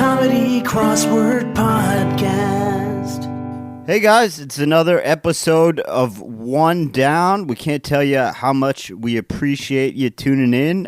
Comedy Crossword Podcast. Hey guys, it's another episode of One Down. We can't tell you how much we appreciate you tuning in.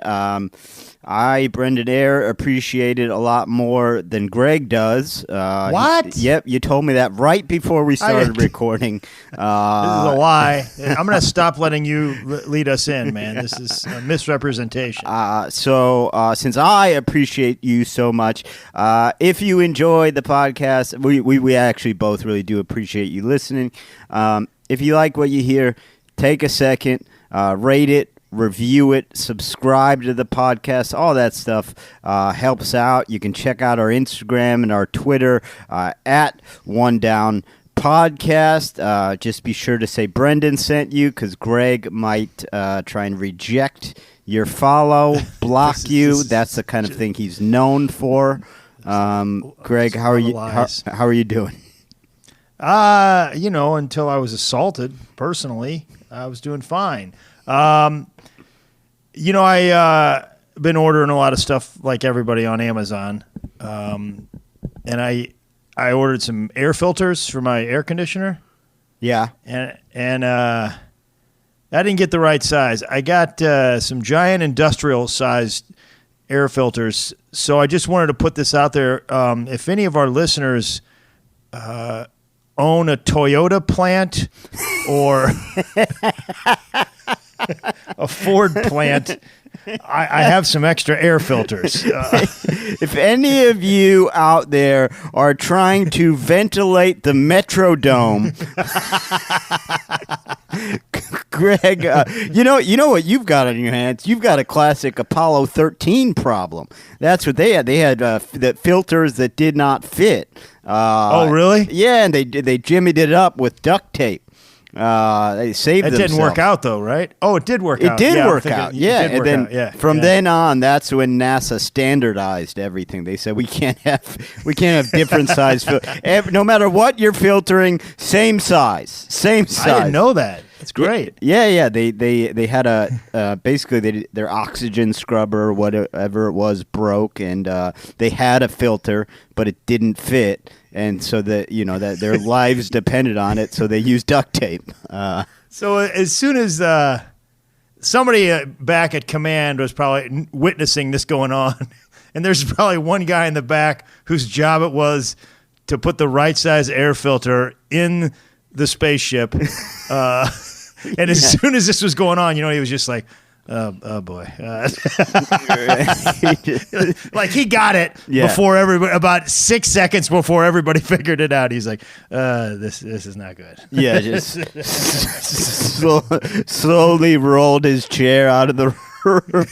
I, Brendan Eyre, appreciate it a lot more than Greg does. What? Yep, you told me that right before we started recording. This is a lie. I'm going to stop letting you lead us in, man. This is a misrepresentation. So since I appreciate you so much, if you enjoy the podcast, we actually both really do appreciate you listening. If you like what you hear, take a second, rate it, review it, subscribe to the podcast. All that stuff helps out. You can check out our Instagram and our Twitter at One Down Podcast. Just be sure to say Brendan sent you, because Greg might try and reject your follow, block you. That's the kind of thing he's known for. Greg, how are you? How are you doing? Until I was assaulted personally, I was doing fine. I been ordering a lot of stuff like everybody on Amazon, and I ordered some air filters for my air conditioner. Yeah, and I didn't get the right size. I got some giant industrial sized air filters. So I just wanted to put this out there. If any of our listeners own a Toyota plant or a Ford plant, I have some extra air filters. If any of you out there are trying to ventilate the Metrodome, Greg, you know what you've got on your hands? You've got a classic Apollo 13 problem. That's what they had. They had the filters that did not fit. Oh, really? Yeah, and they jimmied it up with duct tape. They saved themselves. It didn't work out though, right? Oh, it did work out. It did work out. Yeah, and then from then on, that's when NASA standardized everything. They said we can't have different size no matter what you're filtering, same size. I didn't know that. That's great. Yeah. They had basically their oxygen scrubber, whatever it was, broke, and they had a filter, but it didn't fit. And so that their lives depended on it, so they used duct tape. So as soon as somebody back at command was probably witnessing this going on, and there's probably one guy in the back whose job it was to put the right size air filter in the spaceship. And as soon as this was going on, he was just like, oh boy. Like he got it before everybody, about 6 seconds before everybody figured it out. He's like, this is not good. Yeah, just slowly rolled his chair out of the room.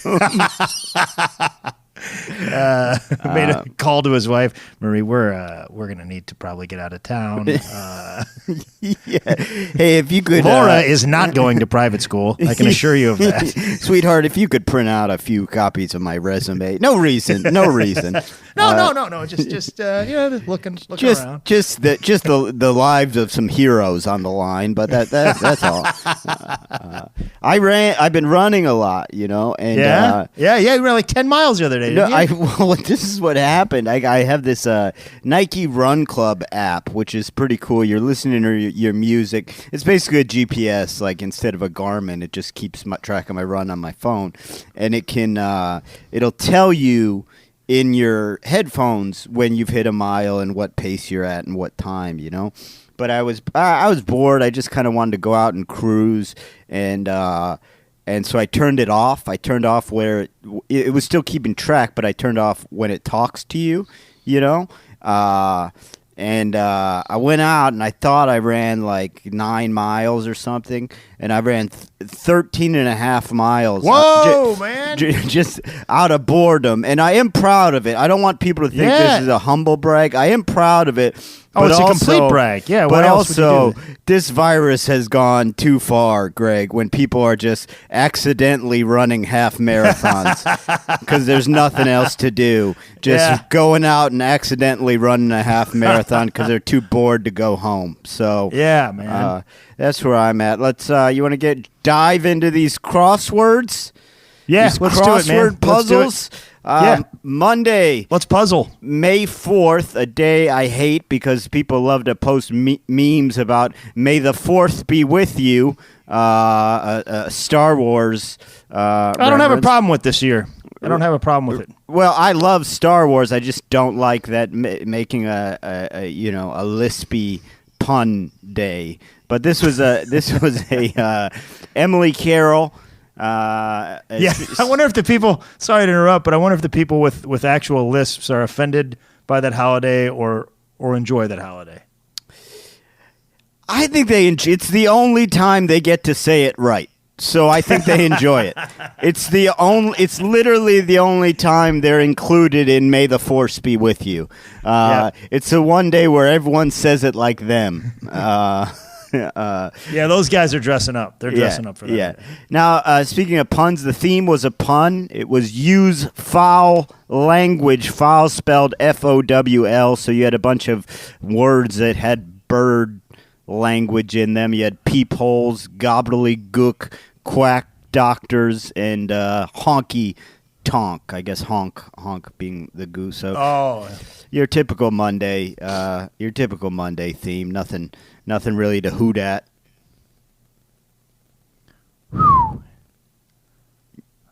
Made a call to his wife, Marie. We're gonna need to probably get out of town. Yeah. Hey, if you could, Laura is not going to private school. I can assure you of that, sweetheart. If you could print out a few copies of my resume. No reason. No. Just looking around. Just the lives of some heroes on the line. But that's all. I've been running a lot, and you ran like 10 miles the other day. No, this is what happened. I have this Nike Run Club app, which is pretty cool. You're listening to your music. It's basically a GPS. Like instead of a Garmin, it just keeps track of my run on my phone, and it can it'll tell you in your headphones when you've hit a mile and what pace you're at and what time. But I was bored. I just kind of wanted to go out and cruise, and so I turned it off. I turned off where it was still keeping track, but I turned off when it talks to you, And I went out, and I thought I ran like 9 miles or something, and I ran 13 and a half miles. Whoa, man. Just out of boredom. And I am proud of it. I don't want people to think this is a humble brag. I am proud of it. Oh, it's a complete brag. Yeah, but also, this virus has gone too far, Greg, when people are just accidentally running half marathons because there's nothing else to do. Just going out and accidentally running a half marathon because they're too bored to go home. So yeah, man. That's where I'm at. Let's. You want to dive into these crosswords? Yeah, these let's crossword do it, man. puzzles. Monday, Let's puzzle. May 4th, a day I hate because people love to post memes about May the 4th be with you, Star Wars. I don't have a problem with this year. I don't have a problem with it. Well, I love Star Wars. I just don't like that making a lispy pun day. But this was a Emily Carroll. I wonder if the people. Sorry to interrupt, but I wonder if the people with actual lisps are offended by that holiday or enjoy that holiday. I think it's the only time they get to say it right. So I think they enjoy it. It's literally the only time they're included in May the Force be with you. It's the one day where everyone says it like them. Those guys are dressing up. They're dressing up for that. Yeah. Now, speaking of puns, the theme was a pun. It was use foul language, foul spelled Fowl. So you had a bunch of words that had bird language in them. You had peepholes, gobbledygook, quack doctors, and honky tonk. I guess honk being the goose. So your typical Monday theme. Nothing really to hoot at.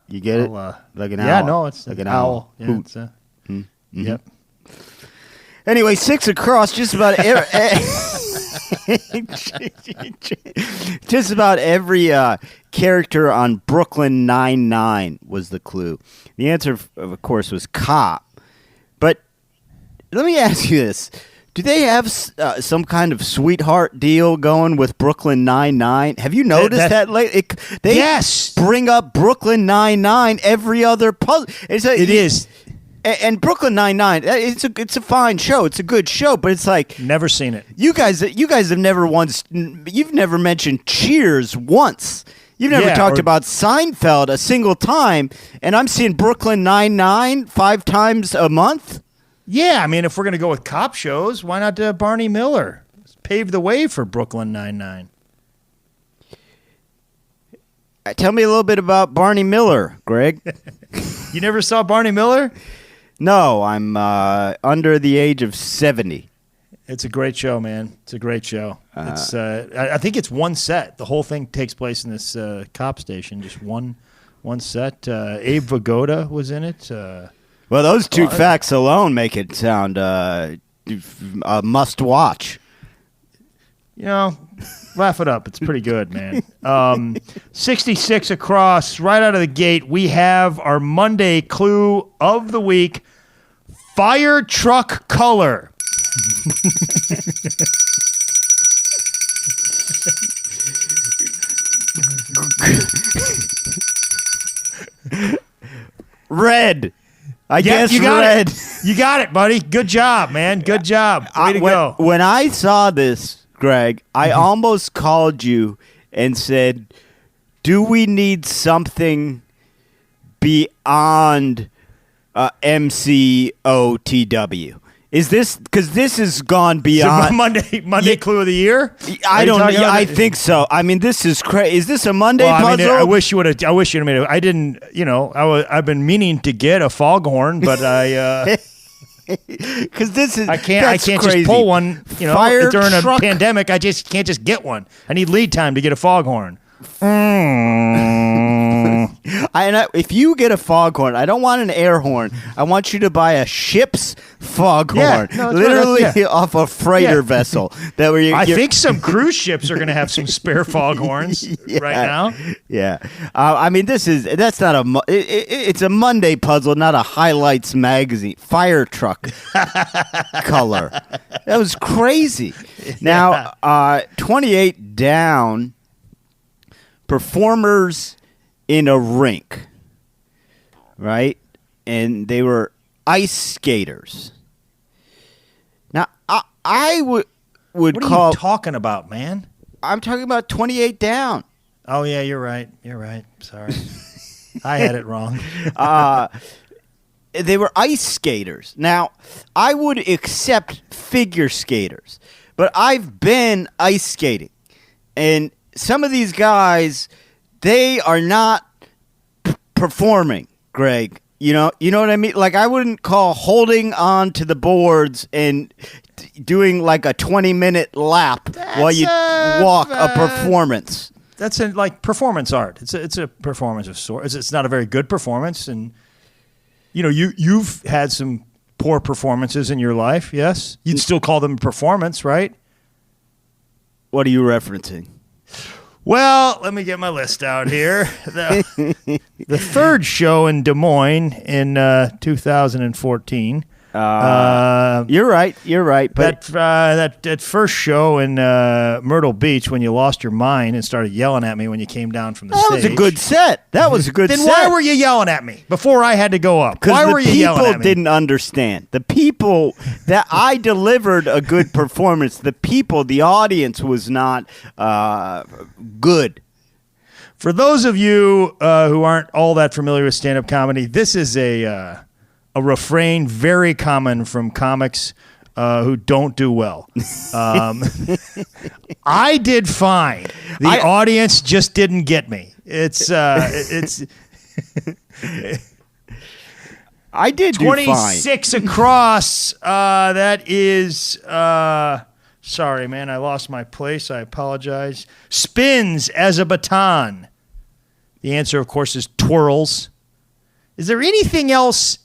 You get it? Like an owl. Yeah, no, it's like an owl. owl. Yeah, it's Yep. Anyway, 6 across. Just about just about every character on Brooklyn Nine-Nine was the clue. The answer, of course, was cop. But let me ask you this. Do they have some kind of sweetheart deal going with Brooklyn Nine-Nine? Have you noticed that lately? They bring up Brooklyn Nine-Nine every other puzzle. It is. And Brooklyn Nine-Nine, it's a fine show. It's a good show, but it's like never seen it. You guys have never you've never mentioned Cheers once. You've never talked about Seinfeld a single time, and I'm seeing Brooklyn Nine-Nine 5 times a month. Yeah, I mean, if we're going to go with cop shows, why not Barney Miller? Paved the way for Brooklyn Nine-Nine. Tell me a little bit about Barney Miller, Greg. You never saw Barney Miller? No, I'm under the age of 70. It's a great show, man. It's a great show. It's I think it's one set. The whole thing takes place in this cop station, just one set. Abe Vigoda was in it. Well, those two facts alone make it sound a must-watch. You know, laugh it up. It's pretty good, man. 66 across, right out of the gate. We have our Monday clue of the week, fire truck color. Red. I guess you got red. You got it, buddy. Good job, man. Good job. Way to go. When I saw this, Greg, I almost called you and said, do we need something beyond MCOTW? Is this because this has gone beyond Monday clue of the year? I don't know. I think so. I mean, this is crazy. Is this a Monday puzzle? I wish you would have. I wish you'd have made it. I didn't. You know, I've been meaning to get a foghorn, but I. Because this is I can't crazy. just pull one. You know, Fire during a truck. pandemic, I just can't just get one. I need lead time to get a foghorn. If you get a foghorn, I don't want an air horn. I want you to buy a ship's foghorn, literally off a freighter vessel. I think some cruise ships are going to have some spare foghorns right now. Yeah, I mean, that's not it's a Monday puzzle, not a highlights magazine. Fire truck color. That was crazy. Now, 28 down. Performers in a rink, right? And they were ice skaters. Now, I would what call... are you talking about, man? I'm talking about 28 down. Oh, yeah, you're right. You're right. Sorry. I had it wrong. They were ice skaters. Now, I would accept figure skaters, but I've been ice skating, and some of these guys, they are not performing, Greg. You know what I mean? Like, I wouldn't call holding on to the boards and doing like a 20-minute lap while you walk a performance. That's like performance art. It's a performance of sorts. It's not a very good performance, and you've had some poor performances in your life. Yes, you'd still call them a performance, right? What are you referencing? Well, let me get my list out here. The third show in Des Moines in 2014. You're right. But that first show in Myrtle Beach when you lost your mind and started yelling at me when you came down from the stage. That was a good set. Then why were you yelling at me before I had to go up? Why were you yelling at me? The people didn't understand. The people that I delivered a good performance. The audience was not good. For those of you who aren't all that familiar with stand-up comedy, this is a refrain very common from comics who don't do well. I did fine. The audience just didn't get me. I did 26 across. That is sorry, man. I lost my place. I apologize. Spins as a baton. The answer, of course, is twirls. Is there anything else?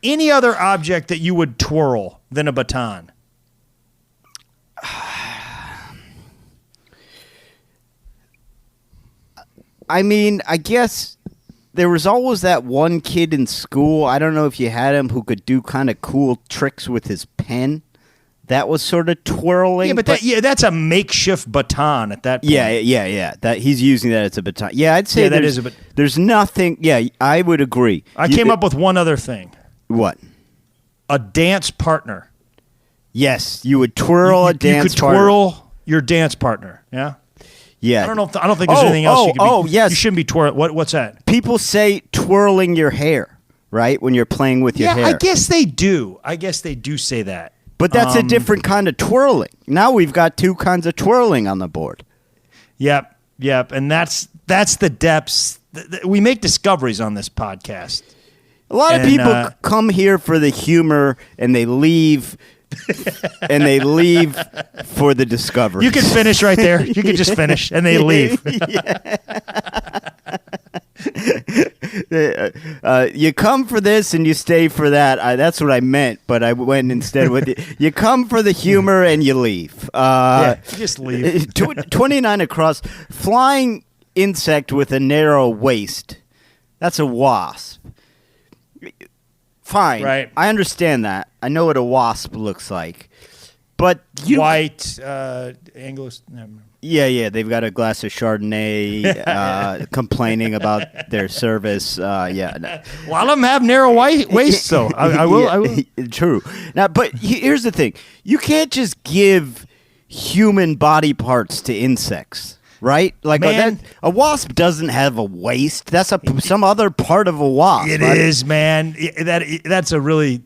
Any other object that you would twirl than a baton? I mean, I guess there was always that one kid in school. I don't know if you had him who could do kind of cool tricks with his pen. That was sort of twirling. Yeah, but that's a makeshift baton at that point. Yeah. That he's using that as a baton. Yeah, I'd say that is a baton. There's nothing. Yeah, I would agree. I came up with one other thing. What? A dance partner. Yes, you would twirl a dance partner. You could twirl your dance partner. Yeah. Yeah. I don't think there's anything else. Yes. You shouldn't be twirling. What's that? People say twirling your hair, right? When you're playing with your hair. Yeah, I guess they do. Say that. But that's a different kind of twirling. Now we've got two kinds of twirling on the board. Yep. And that's the depths. We make discoveries on this podcast. A lot of people come here for the humor, and they leave, for the discovery. You can finish right there. You can just finish, and they leave. You come for this, and you stay for that. That's what I meant, but I went instead with it. You come for the humor, and you leave. You just leave. 29 across. Flying insect with a narrow waist. That's a wasp. Fine. Right. I understand that. I know what a wasp looks like. But white, Anglo. Yeah. They've got a glass of Chardonnay, complaining about their service. Yeah. A lot of them have narrow waists, though. I will. True. Now, but here's the thing: you can't just give human body parts to insects. Right? Like a wasp doesn't have a waist. That's some other part of a wasp. It is, man. That's a really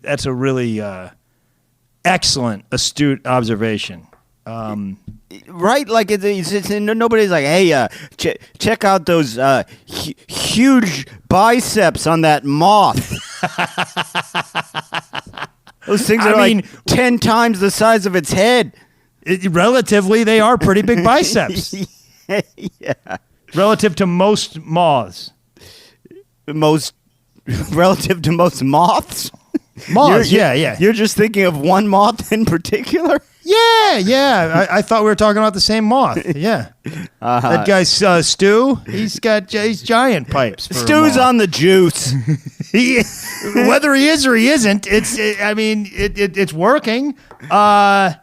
excellent, astute observation. Right? Like nobody's like, hey, check out those huge biceps on that moth. Those things are like 10 times the size of its head. Relatively, they are pretty big biceps. Yeah. Relative to most moths. Relative to most moths? Moths, yeah. You're just thinking of one moth in particular? Yeah. I thought we were talking about the same moth. Yeah. That guy's Stu. He's giant pipes. Stu's on the juice. Whether he is or he isn't, it's working. I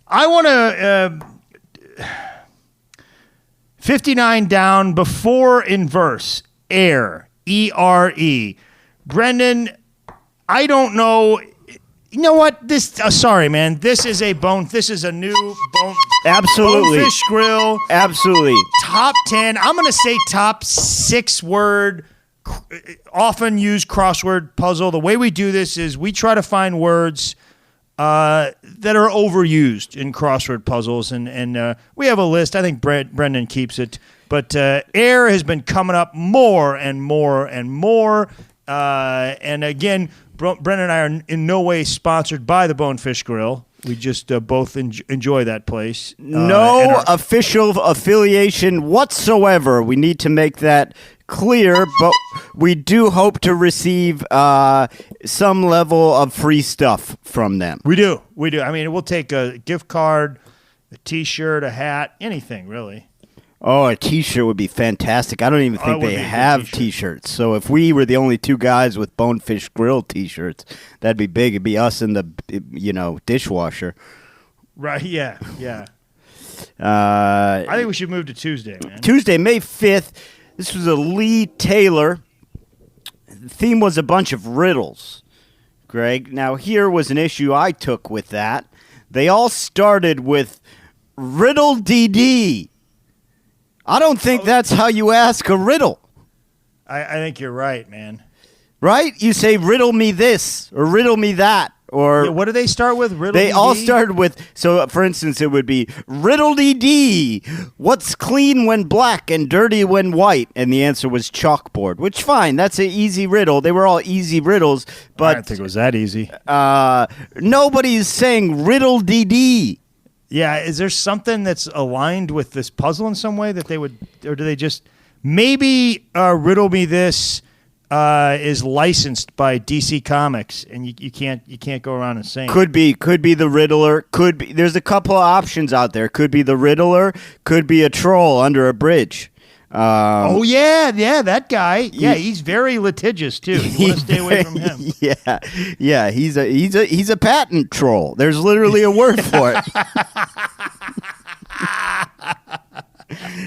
want to... 59 down, before in verse. Eyre. E-R-E. Brendan, I don't know. You know what? Sorry, man. This is a new bone. Absolutely. Bonefish Grill. Absolutely. Top 10. I'm going to say top 6 word, often used crossword puzzle. The way we do this is we try to find words that are overused in crossword puzzles, and we have a list. I think Brendan keeps it, but Eyre has been coming up more and more and more. And again, Brent and I are in no way sponsored by the Bonefish Grill. We just both enjoy that place. No official affiliation whatsoever. We need to make that clear, but we do hope to receive some level of free stuff from them. We do. I mean, we'll take a gift card, a T-shirt, a hat, anything, really. Oh, a T-shirt would be fantastic. I don't even think they have T-shirts. So if we were the only two guys with Bonefish Grill T-shirts, that'd be big. It'd be us and the, dishwasher. Right, yeah. I think we should move to Tuesday, man. Tuesday, May 5th. This was a Lee Taylor. The theme was a bunch of riddles, Greg. Now, here was an issue I took with that. They all started with Riddle DD. I don't think that's how you ask a riddle. I think you're right, man. Right? You say, riddle me this, or riddle me that, or... what do they start with? Riddle They DD? all started with... So, for instance, it would be, Riddle DD, what's clean when black and dirty when white? And the answer was chalkboard, which, fine, that's an easy riddle. They were all easy riddles, but... I don't think it was that easy. Nobody's saying Riddle DD. Yeah, is there something that's aligned with this puzzle in some way that they would, or do they just maybe Riddle Me This is licensed by DC Comics, and you can't go around and saying could be the Riddler, could be. There's a couple of options out there. Could be the Riddler, could be a troll under a bridge. Oh yeah, that guy. Yeah, he's very litigious too. You want to stay away from him. Yeah. He's a patent troll. There's literally a word for it.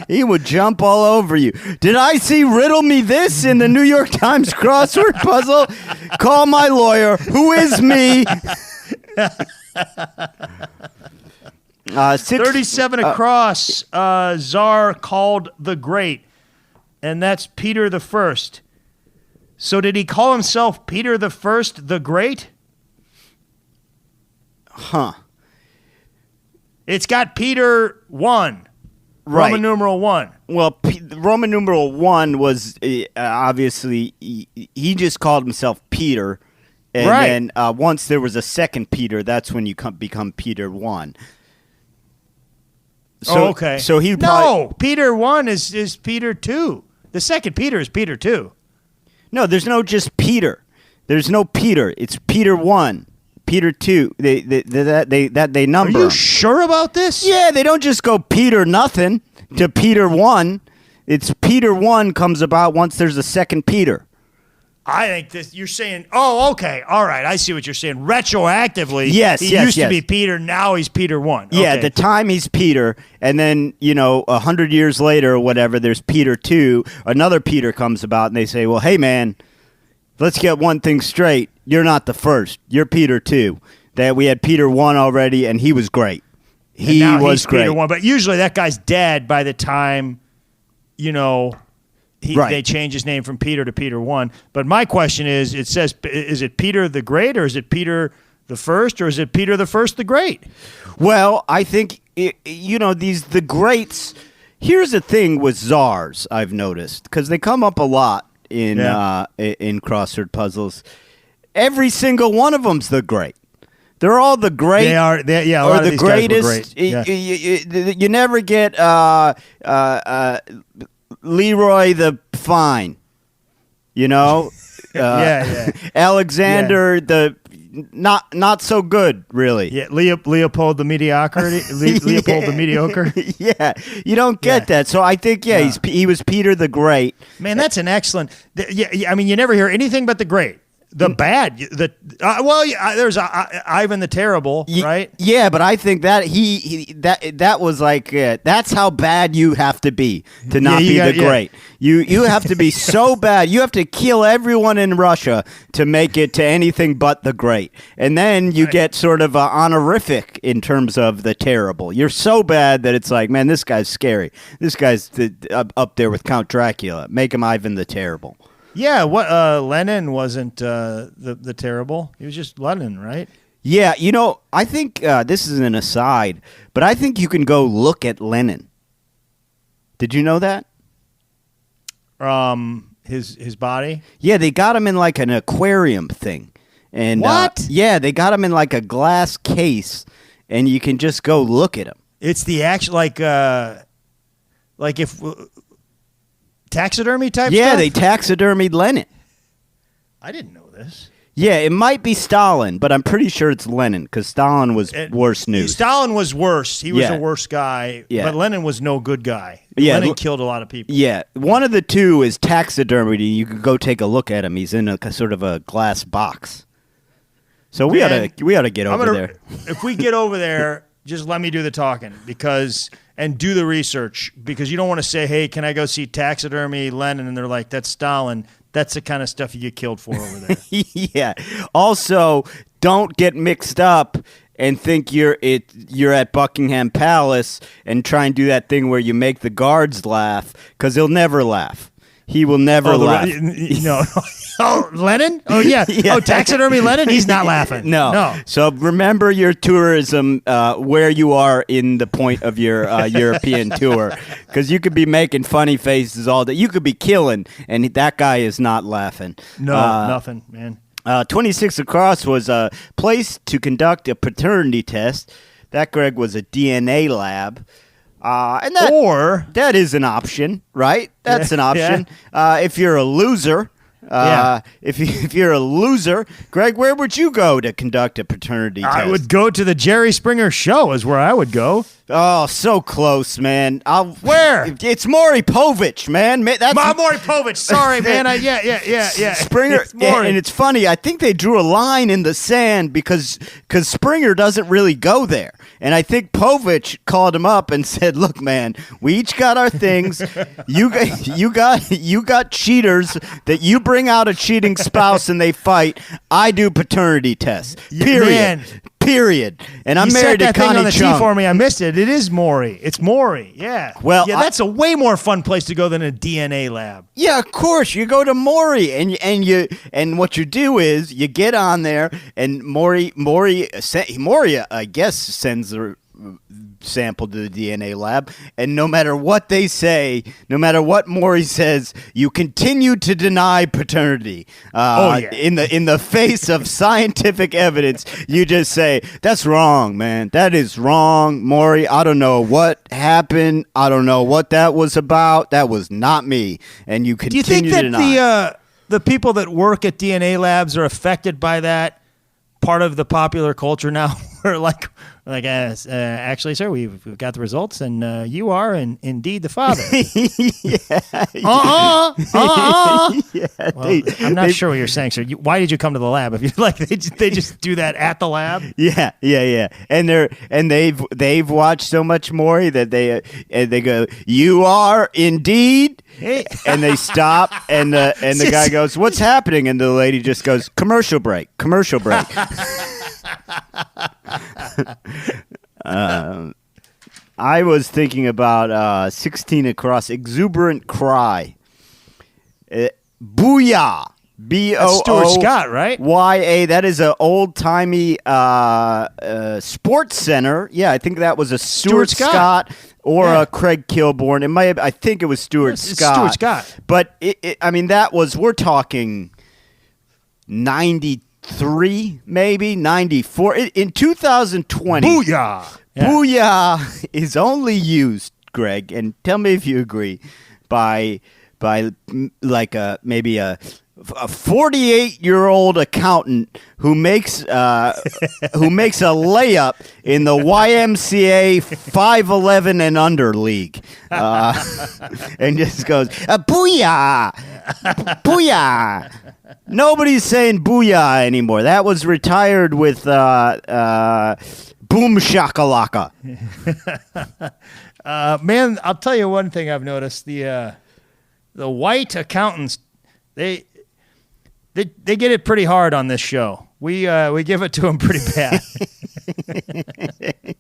He would jump all over you. Did I see Riddle Me This in the New York Times crossword puzzle? Call my lawyer. Who is me? 37 across, Tsar called the Great, and that's Peter the First. So did he call himself Peter the First the Great? Huh. It's got Peter 1, Right. Roman numeral 1. Well, Roman numeral 1 was obviously, he just called himself Peter. And right. then once there was a second Peter, that's when you become Peter 1. So, okay. So he Peter 1 is Peter 2. The second Peter is Peter 2. No, there's no just Peter. There's no Peter. It's Peter 1, Peter 2. They number. Are you them. sure about this? Yeah, they don't just go Peter nothing to Peter 1. It's Peter 1 comes about once there's a second Peter. I think this. You're saying, oh, okay, all right. I see what you're saying. Retroactively, yes, he used to be Peter. Now he's Peter 1. Okay. Yeah, at the time he's Peter, and then 100 years later or whatever, there's Peter 2. Another Peter comes about, and they say, "Well, hey man, let's get one thing straight. You're not the first. You're Peter 2. That we had Peter 1 already, and he was great. He was great. Peter 1, but usually that guy's dead by the time, Right. They change his name from Peter to Peter 1. But my question is, it says, is it Peter the Great, or is it Peter the First, or is it Peter the First the Great? Well, I think, the greats, here's the thing with czars I've noticed, because they come up a lot in crossword puzzles. Every single one of them's the great. They're all the great. They are. A lot of the these greatest. Guys were great. You never get Leroy the Fine, Alexander the not so good, really. Yeah, Leopold the mediocrity. Leopold the mediocre. Yeah, you don't get that. So I think he was Peter the Great. Man, that's an excellent. I mean, you never hear anything but the great. The bad, there's Ivan the Terrible, right? Yeah, but I think that that was like that's how bad you have to be to not be the great. You have to be so bad. You have to kill everyone in Russia to make it to anything but the great, and then you get sort of honorific in terms of the terrible. You're so bad that it's like, man, this guy's scary. This guy's up there with Count Dracula. Make him Ivan the Terrible. Yeah, Lenin wasn't the terrible. He was just Lenin, right? Yeah, I think this is an aside, but I think you can go look at Lenin. Did you know that? his body? Yeah, they got him in like an aquarium thing. And What? Yeah, they got him in like a glass case, and you can just go look at him. It's the actual like if taxidermy type Yeah, stuff? they taxidermied Lenin. I didn't know this. Yeah, it might be Stalin, but I'm pretty sure it's Lenin because Stalin was worse news. Stalin was worse. He was Yeah. a worse guy, Yeah. but Lenin was no good guy. Yeah. Lenin killed a lot of people. Yeah, one of the two is taxidermied. And you could go take a look at him. He's in a sort of a glass box. So we ought to get over there. If we get over there, just let me do the talking and do the research because you don't want to say, "Hey, can I go see taxidermy Lenin?" And they're like, "That's Stalin." That's the kind of stuff you get killed for over there. Yeah. Also, don't get mixed up and think you're at Buckingham Palace and try and do that thing where you make the guards laugh because he'll never laugh. He will never laugh. No. Oh, Lenin? Oh, yeah. Yeah. Oh, taxidermy Lenin? He's not laughing. No. So remember your tourism where you are in the point of your European tour because you could be making funny faces all day. You could be killing, and that guy is not laughing. No, nothing, man. 26 Across was a place to conduct a paternity test. That, Greg, was a DNA lab. And that is an option, right? That's an option. Yeah. If you're a loser, if you're a loser, Greg, where would you go to conduct a paternity test? I would go to the Jerry Springer show is where I would go. Oh, so close, man. Where? It's Maury Povich, man. That's Maury Povich. Sorry, man. Yeah. Springer, It's Maury. and it's funny. I think they drew a line in the sand because Springer doesn't really go there, and I think Povich called him up and said, "Look, man, we each got our things. You got cheaters that you bring out a cheating spouse and they fight. I do paternity tests. Period." Man. Period. And I'm you married said that to thing Connie on the Chung. T for me. I missed it. It is Maury. It's Maury. Yeah. Well, yeah, that's a way more fun place to go than a DNA lab. Yeah, of course. You go to Maury, and what you do is you get on there, and Maury, I guess, sends the sample to the DNA lab, and no matter what they say, no matter what Maury says, you continue to deny paternity. In the face of scientific evidence, you just say, "That's wrong, man. That is wrong, Maury. I don't know what happened. I don't know what that was about. That was not me." And you continue to deny. Do you think that the people that work at DNA labs are affected by that part of the popular culture now? Where actually, sir, we've got the results, and you are indeed the father. Yeah, well, I'm not sure what you're saying, sir. Why did you come to the lab? If you like, they just do that at the lab. Yeah. And they've watched so much Maury that they go, "You are indeed." Hey. And they stop, and the guy goes, "What's happening?" And the lady just goes, "Commercial break. Commercial break." I was thinking about 16 Across, exuberant cry. Booyah. That's Stuart Scott, right? Y-A. That is an old-timey sports center. Yeah, I think that was a Stuart Scott or a Craig Kilborn. It might have, I think it was Stuart Scott. Stuart Scott. But, we're talking 93, maybe, 94. In 2020. Booyah! Yeah. Booyah is only used, Greg, and tell me if you agree, by like maybe a 48-year-old accountant who makes a layup in the YMCA 5'11" and under league, and just goes booyah, booyah. Nobody's saying booyah anymore. That was retired with boom shakalaka. Man, I'll tell you one thing I've noticed: the white accountants, they get it pretty hard on this show. We give it to them pretty bad.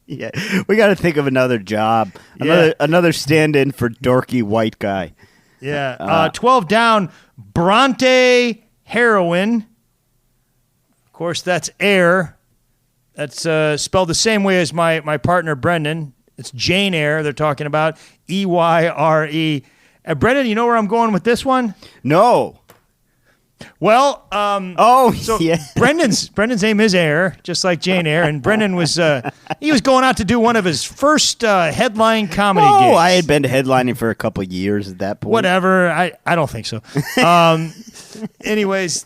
Yeah, we got to think of another job, another stand-in for dorky white guy. Yeah, 12 down, Bronte heroin. Of course, that's Eyre. That's spelled the same way as my partner Brendan. It's Jane Eyre they're talking about, Eyre. Brendan, you know where I'm going with this one? No. Well, yeah. Brendan's name is Eyre, just like Jane Eyre, and Brendan was he was going out to do one of his first headline comedy gigs. Oh, I had been headlining for a couple of years at that point. Whatever, I don't think so. Anyways,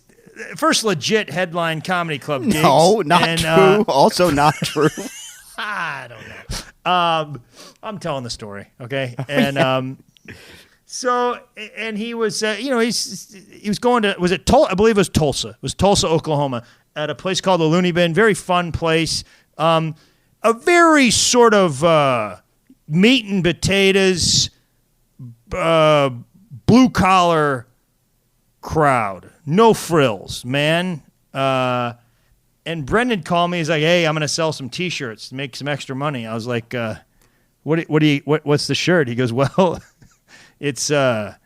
first legit headline comedy club gigs. No, not true. Also not true. I don't know. I'm telling the story, okay? And so, and he was, he was going to, was it Tulsa? I believe it was Tulsa. It was Tulsa, Oklahoma, at a place called the Looney Bin. Very fun place. A very sort of meat and potatoes, blue collar crowd. No frills, man. And Brendan called me. He's like, "Hey, I'm going to sell some T-shirts to make some extra money." I was like, what's the shirt?" He goes, "Well, it's Eyre.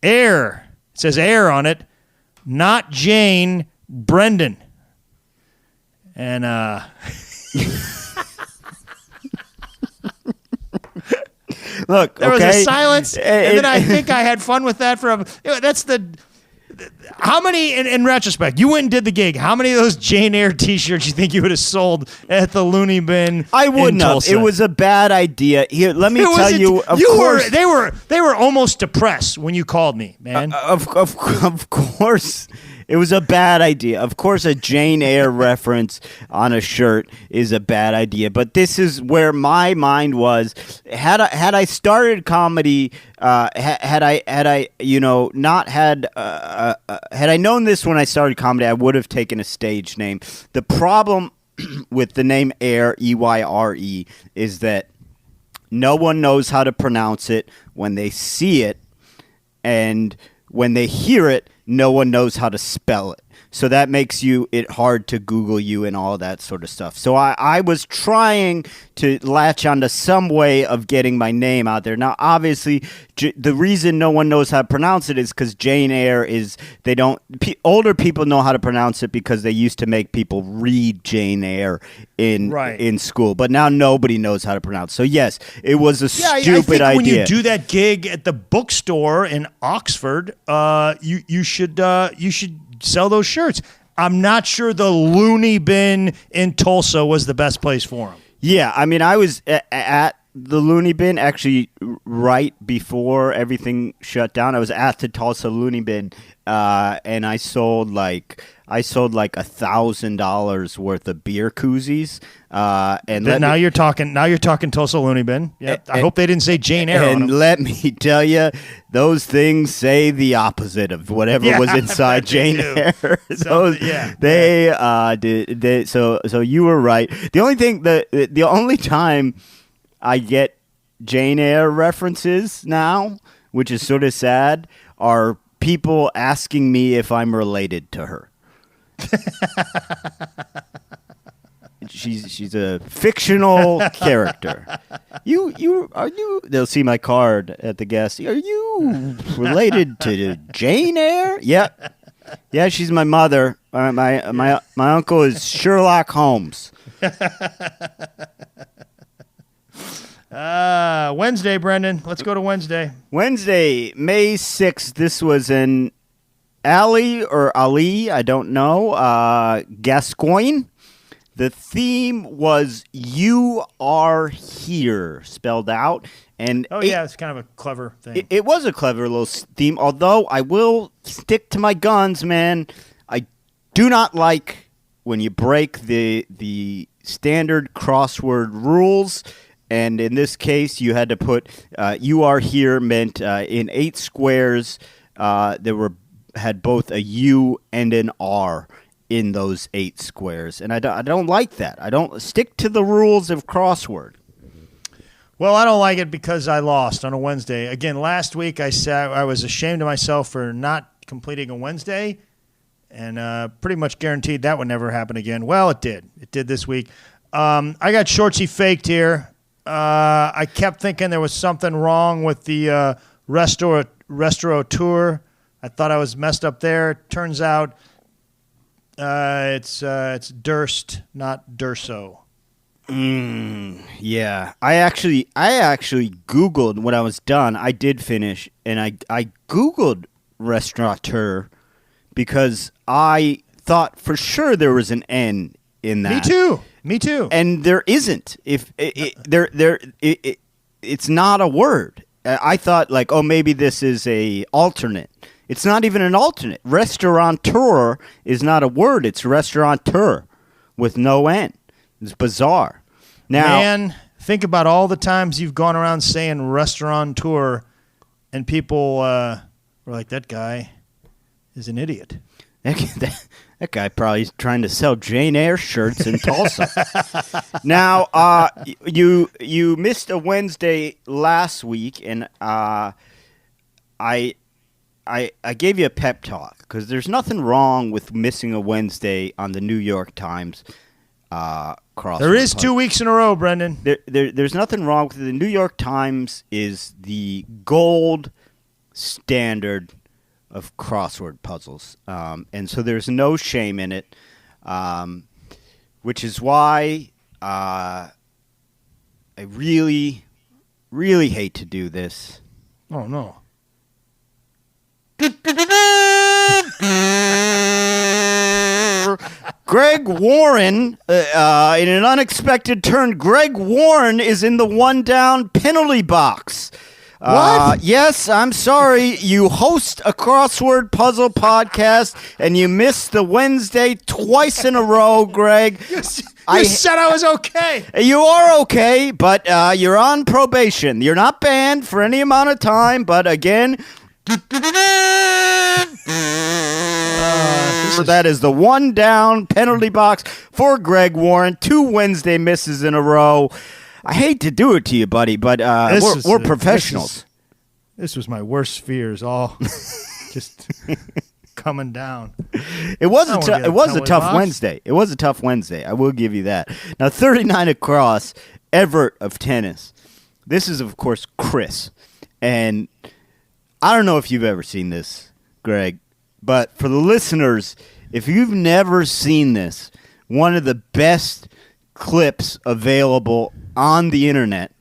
It says Eyre on it, not Jane, Brendan." And look, there was a silence, and then I think I had fun with that that's the. How many, in retrospect, you went and did the gig. How many of those Jane Eyre T-shirts you think you would have sold at the Looney Bin? I wouldn't have. It was a bad idea. Here, let me tell you. Of course, they were almost depressed when you called me, man. Of course, it was a bad idea. Of course, a Jane Eyre reference on a shirt is a bad idea. But this is where my mind was. Had I started comedy, had I known this when I started comedy, I would have taken a stage name. The problem with the name Eyre, Eyre, is that no one knows how to pronounce it when they see it, and when they hear it, no one knows how to spell it. So that makes it hard to Google you and all that sort of stuff. So I was trying to latch onto some way of getting my name out there. Now, obviously, the reason no one knows how to pronounce it is because Jane Eyre is, older people know how to pronounce it because they used to make people read Jane Eyre in school. But now nobody knows how to pronounce. So yes, it was a stupid idea. When you do that gig at the bookstore in Oxford, you should sell those shirts. I'm not sure the Looney Bin in Tulsa was the best place for them. Yeah, I mean, I was at the Looney Bin actually right before everything shut down. I was at the Tulsa Looney Bin, and I sold like $1,000 worth of beer koozies. And now you're talking Tulsa Looney Bin. Yep. I hope they didn't say Jane Eyre on them. And let me tell you, those things say the opposite of whatever was inside Jane Eyre. So you were right. The only time I get Jane Eyre references now, which is sort of sad, are people asking me if I'm related to her. She's a fictional character. They'll see my card at the gas. Are you related to Jane Eyre? Yeah, she's my mother. My uncle is Sherlock Holmes. Wednesday, Brendan. Let's go to Wednesday. Wednesday, May 6th. This was an Ali, I don't know, Gascoigne. The theme was "You Are Here," spelled out. And it's kind of a clever thing. It was a clever little theme, although I will stick to my guns, man. I do not like when you break the standard crossword rules. And in this case, you had to put "You Are Here" meant in 8 squares. Had both a U and an R in those 8 squares, and I don't like that. I don't stick to the rules of crossword. Well, I don't like it because I lost on a Wednesday. Again, last week I said I was ashamed of myself for not completing a Wednesday, and pretty much guaranteed that would never happen again. Well, it did. It did this week. I got shortsy faked here. I kept thinking there was something wrong with the restaurateur. I thought I was messed up there. Turns out it's Durst, not Durso. Yeah, I actually Googled when I was done. I did finish, and I Googled restaurateur because I thought for sure there was an N in that. Me too. And there isn't. If it's not a word. I thought like, oh, maybe this is a alternate. It's not even an alternate. Restaurateur is not a word. It's restaurateur with no N. It's bizarre. Now, man, think about all the times you've gone around saying restaurateur, and people were like, "That guy is an idiot." That guy probably is trying to sell Jane Eyre shirts in Tulsa. Now, you missed a Wednesday last week, and I gave you a pep talk because there's nothing wrong with missing a Wednesday on the New York Times crossword. There is 2 weeks in a row, Brendan. There's nothing wrong with it. The New York Times is the gold standard of crossword puzzles, and so there's no shame in it, which is why I really, really hate to do this. Oh, no. Greg Warren, in an unexpected turn, Greg Warren is in the one-down penalty box. What? Yes, I'm sorry. You host a crossword puzzle podcast, and you missed the Wednesday twice in a row, Greg. You said I was okay. You are okay, but you're on probation. You're not banned for any amount of time, but again... that is the one down penalty box for Greg Warren. 2 Wednesday misses in a row. I hate to do it to you, buddy, but we're professionals. This was my worst fears, all just coming down. It was a tough Wednesday. It was a tough Wednesday. I will give you that. Now, 39 across, Everett of tennis. This is, of course, Chris. And I don't know if you've ever seen this, Greg, but for the listeners, if you've never seen this, one of the best clips available on the internet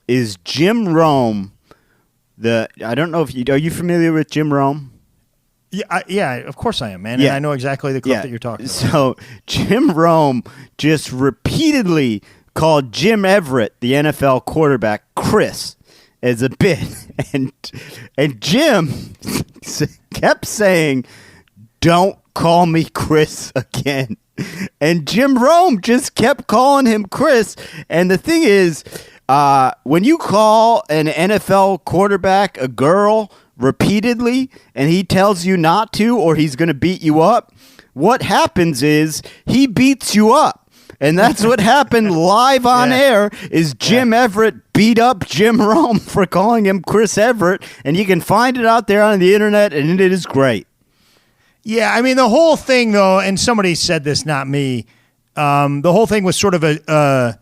is Jim Rome. I don't know if are you familiar with Jim Rome? Yeah, of course I am, man. Yeah. And I know exactly the clip that you're talking about. So Jim Rome just repeatedly called Jim Everett, the NFL quarterback, Chris, as a bit, and Jim kept saying, "Don't call me Chris again." And Jim Rome just kept calling him Chris. And the thing is, when you call an NFL quarterback a girl repeatedly and he tells you not to or he's going to beat you up, what happens is he beats you up. And that's what happened live on air is Jim Everett beat up Jim Rome for calling him Chris Everett. And you can find it out there on the internet, and it is great. Yeah, I mean, the whole thing, though, and somebody said this, not me, the whole thing was sort of an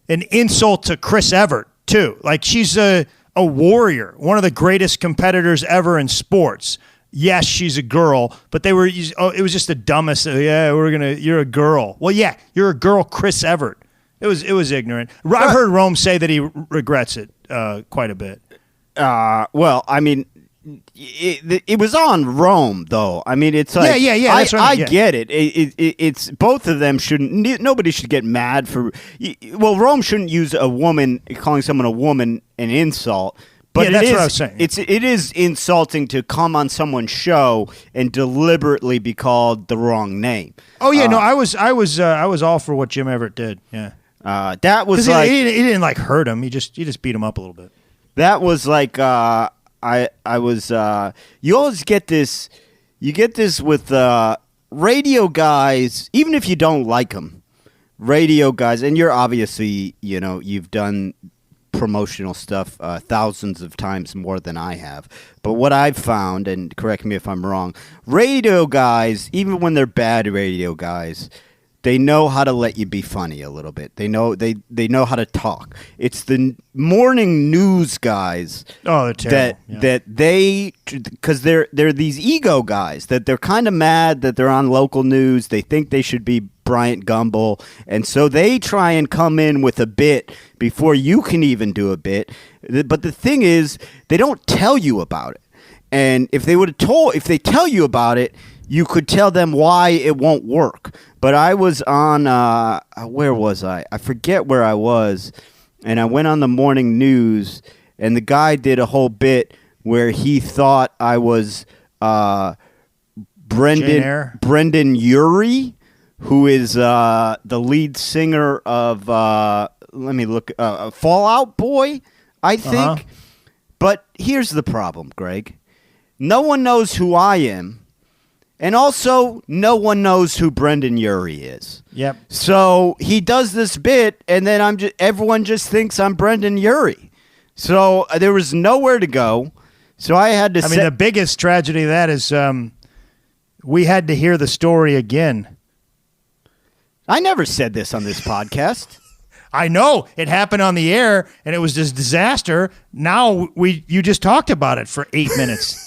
insult to Chris Everett, too. Like, she's a warrior, one of the greatest competitors ever in sports. Yes, she's a girl, but it was just the dumbest. You're a girl. Well, yeah, you're a girl, Chris Everett. It was ignorant. I've heard Rome say that he regrets it quite a bit. Well, I mean, it was on Rome, though. I mean, it's like That's what I mean. get it. It's both of them shouldn't. Nobody should get mad for. Well, Rome shouldn't use a woman calling someone a woman an insult. But that's what I was saying. It is insulting to come on someone's show and deliberately be called the wrong name. Oh yeah, no, I was all for what Jim Everett did. Yeah, that was like he didn't like hurt him. He just beat him up a little bit. That was like I was. You always get this. You get this with radio guys, even if you don't like them. Radio guys, and you're obviously you've done promotional stuff thousands of times more than I have. But what I've found, and correct me if I'm wrong, radio guys, even when they're bad radio guys, they know how to let you be funny a little bit. They know how to talk. It's the morning news guys that they, because they're these ego guys that they're kind of mad that they're on local news. They think they should be Bryant Gumbel. And so they try and come in with a bit before you can even do a bit. But the thing is, they don't tell you about it. And if they tell you about it, you could tell them why it won't work. But I was on, where was I? I forget where I was. And I went on the morning news, and the guy did a whole bit where he thought I was Brendan Urie, who is the lead singer of Fall Out Boy, I think. Uh-huh. But here's the problem, Greg. No one knows who I am, and also no one knows who Brendan Urie is. Yep. So he does this bit, and then everyone just thinks I'm Brendan Urie. So there was nowhere to go. So I had to. I mean, the biggest tragedy of that is we had to hear the story again. I never said this on this podcast. I know it happened on the air, and it was this disaster. Now you just talked about it for 8 minutes.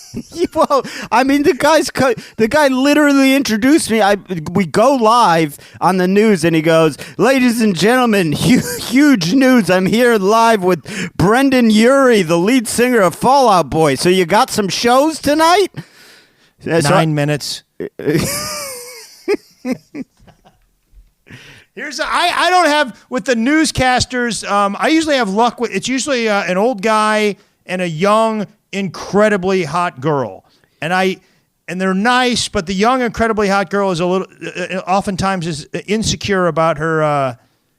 Well, I mean, the guy literally introduced me. We go live on the news, and he goes, "Ladies and gentlemen, huge news! I'm here live with Brendan Urie, the lead singer of Fall Out Boy. So you got some shows tonight?" 9 minutes. I don't have with the newscasters. I usually have luck with. It's usually an old guy and a young, incredibly hot girl, and they're nice. But the young, incredibly hot girl is oftentimes is insecure about her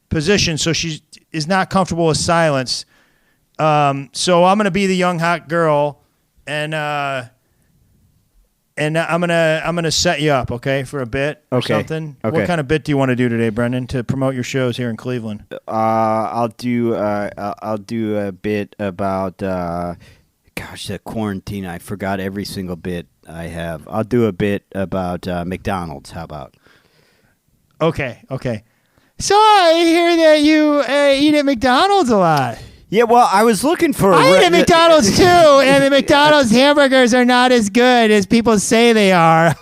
position, so she is not comfortable with silence. So I'm going to be the young, hot girl, and I'm gonna set you up, okay, for a bit or something. Okay. What kind of bit do you want to do today, Brendan, to promote your shows here in Cleveland? I'll do a bit about the quarantine. I forgot every single bit I have. I'll do a bit about McDonald's. How about? Okay. So I hear that you eat at McDonald's a lot. Yeah, well, I was looking for. I eat at McDonald's too, and the McDonald's hamburgers are not as good as people say they are.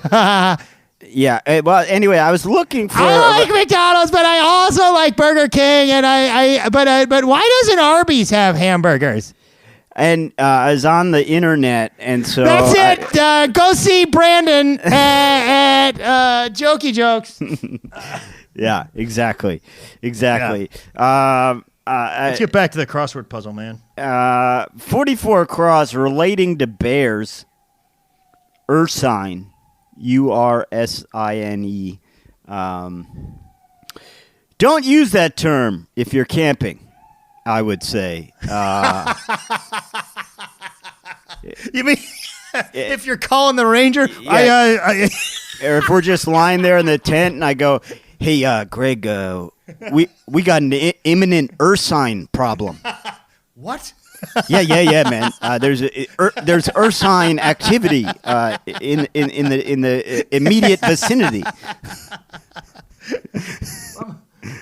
Yeah. Well, anyway, I was looking for. I like McDonald's, but I also like Burger King, and but why doesn't Arby's have hamburgers? And I was on the internet, and so that's it. Go see Brandon at Jokey Jokes. Yeah, exactly. Yeah. Let's get back to the crossword puzzle, man. 44 across, relating to bears. Ursine, Ursine. Don't use that term if you're camping, I would say. You mean if you're calling the ranger? Yeah. Or if we're just lying there in the tent and I go, "Hey, Greg, we got an imminent Ursine problem." What? Yeah, man. There's Ursine activity in the immediate vicinity.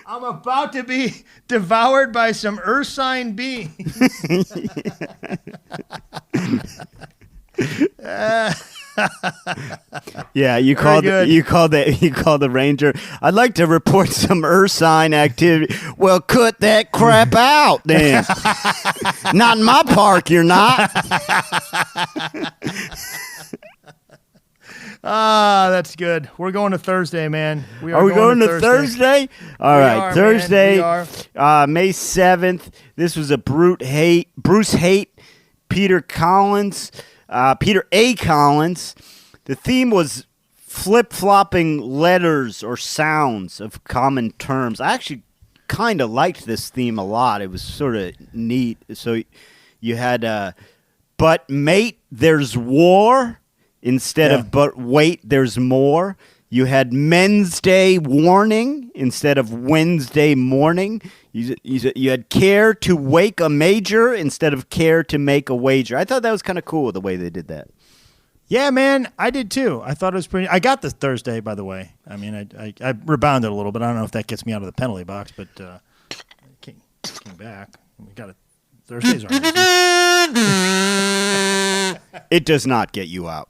I'm about to be devoured by some Ursine beings. Yeah, you called the ranger. I'd like to report some Ursine activity. Well, cut that crap out, then. Not in my park, you're not. That's good. We're going to Thursday, man. Are we going to Thursday? All right, Thursday, May 7th. This was a Bruce Haight, Peter A. Collins. The theme was flip-flopping letters or sounds of common terms. I actually kind of liked this theme a lot. It was sort of neat. So you had, but mate, there's war instead of but wait, there's more. You had Men's Day warning instead of Wednesday morning. You had care to wake a major instead of care to make a wager. I thought that was kind of cool the way they did that. Yeah, man, I did too. I thought it was pretty. I got this Thursday, by the way. I mean, I rebounded a little bit. I don't know if that gets me out of the penalty box, but came back. We got it. Thursdays are. It does not get you out.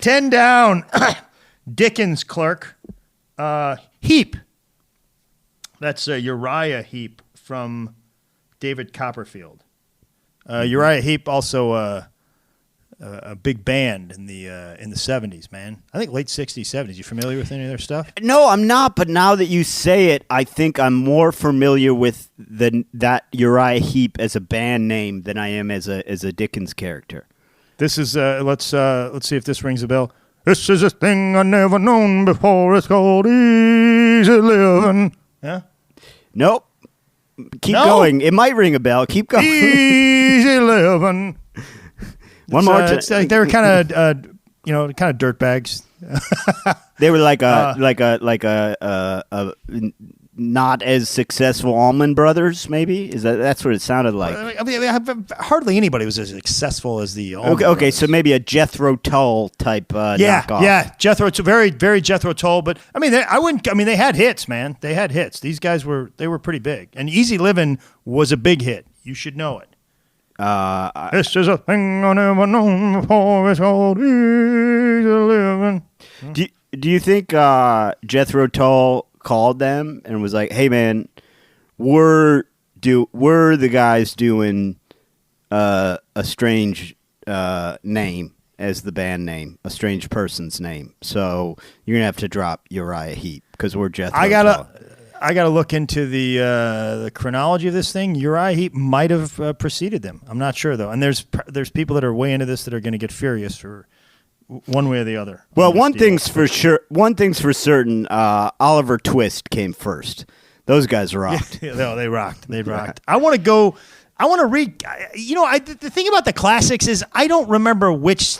10 down. Dickens clerk, Heap. That's Uriah Heep from David Copperfield. Uriah Heep also a big band in the 70s, man. I think late 60s, 70s. You familiar with any of their stuff? No, I'm not. But now that you say it, I think I'm more familiar with that Uriah Heep as a band name than I am as a Dickens character. This is let's see if this rings a bell. This is a thing I never known before. It's called easy living. Yeah. Nope. Keep going. It might ring a bell. Keep going. Easy living. One more time. It's like they were kind of dirtbags. They were like a not as successful Allman Brothers, maybe? That's what it sounded like? I mean, hardly anybody was as successful as the Allman Okay, Brothers. so maybe a Jethro Tull type knockoff. Yeah, Jethro, very, very Jethro Tull. But I mean, they had hits, man. They had hits. These guys were pretty big. And Easy Livin' was a big hit. You should know it. This is a thing I never known before. It's called easy living. Do you think Jethro Tull called them and was like, "Hey, man, we're the guys doing a strange name as the band name, a strange person's name. So you're gonna have to drop Uriah Heep because we're Jethro Tull." I gotta look into the chronology of this thing. Uriah Heep might have preceded them. I'm not sure though. And there's people that are way into this that are going to get furious for one way or the other. Well, one thing's for certain. Oliver Twist came first. Those guys rocked. Yeah, no, they rocked. They rocked. I want to read. The thing about the classics is I don't remember which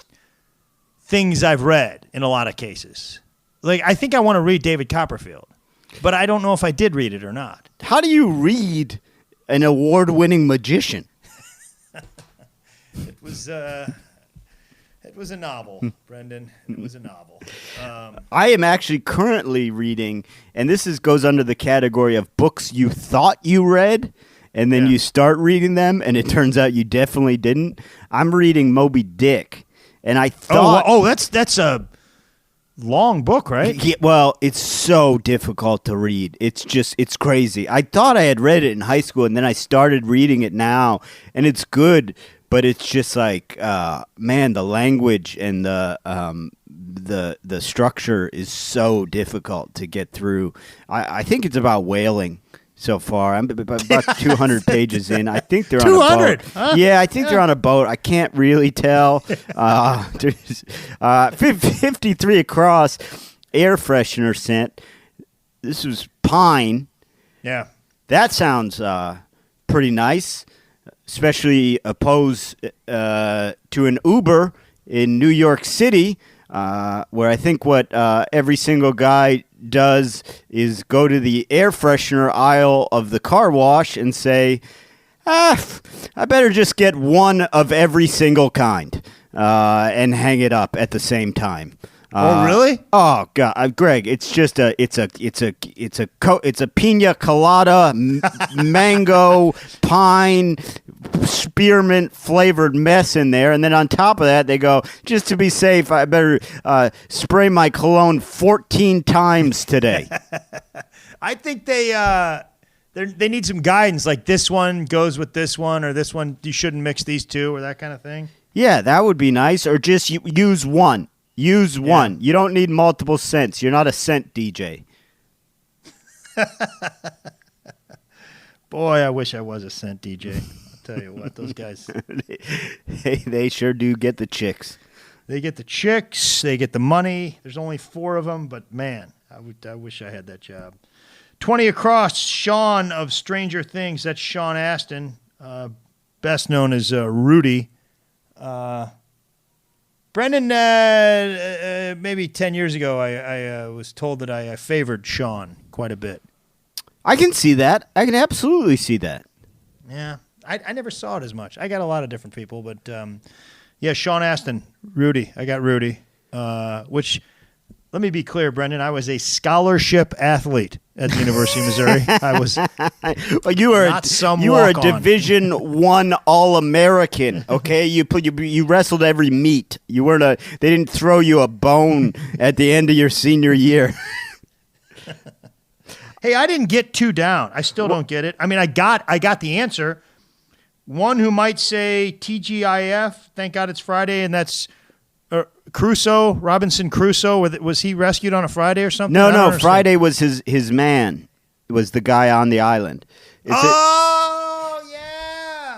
things I've read in a lot of cases. Like I think I want to read David Copperfield. But I don't know if I did read it or not. How do you read an award-winning magician? It was a novel, Brendan. It was a novel. I am actually currently reading, and this goes under the category of books you thought you read, and then you start reading them, and it turns out you definitely didn't. I'm reading Moby Dick, and I thought... that's a... long book, right? Yeah, well, it's so difficult to read. It's crazy. I thought I had read it in high school, and then I started reading it now, and it's good, but it's just like, man, the language and the structure is so difficult to get through. I think it's about whaling. So far, I'm about 200 pages in. I think they're 200? On a boat. Huh? Yeah, I think they're on a boat. I can't really tell. 53 across. Air freshener scent. This was pine. Yeah, that sounds pretty nice, especially opposed to an Uber in New York City, where I think what every single guy does is go to the air freshener aisle of the car wash and say, I better just get one of every single kind and hang it up at the same time. Oh, really? Oh God, Greg, it's just it's a pina colada, mango, pine, spearmint flavored mess in there, and then on top of that, they go, just to be safe, I better spray my cologne 14 times today. I think they need some guidance, like this one goes with this one, or this one you shouldn't mix these two, or that kind of thing. Yeah, that would be nice, or just use one. Use one. You don't need multiple scents. You're not a scent DJ. Boy, I wish I was a scent DJ. I'll tell you what, those guys. they sure do get the chicks. They get the chicks. They get the money. There's only 4 of them, but man, I wish I had that job. 20 across, Sean of Stranger Things. That's Sean Astin, best known as Rudy. Brendan, maybe 10 years ago, I was told that I favored Sean quite a bit. I can see that. I can absolutely see that. Yeah. I never saw it as much. I got a lot of different people, but yeah, Sean Astin, Rudy. I got Rudy, which let me be clear, Brendan. I was a scholarship athlete at the University of Missouri. I was Well, you were not some you were a walk-on. Division I All-American. Okay, you wrestled every meet. You weren't a. They didn't throw you a bone at the end of your senior year. Hey, I didn't get 2 down. I still don't get it. I mean, I got the answer. One who might say TGIF, thank God it's Friday, and that's Crusoe, Robinson Crusoe. Was he rescued on a Friday or something? I don't No. understand. Friday was his man. It was the guy on the island. Yeah,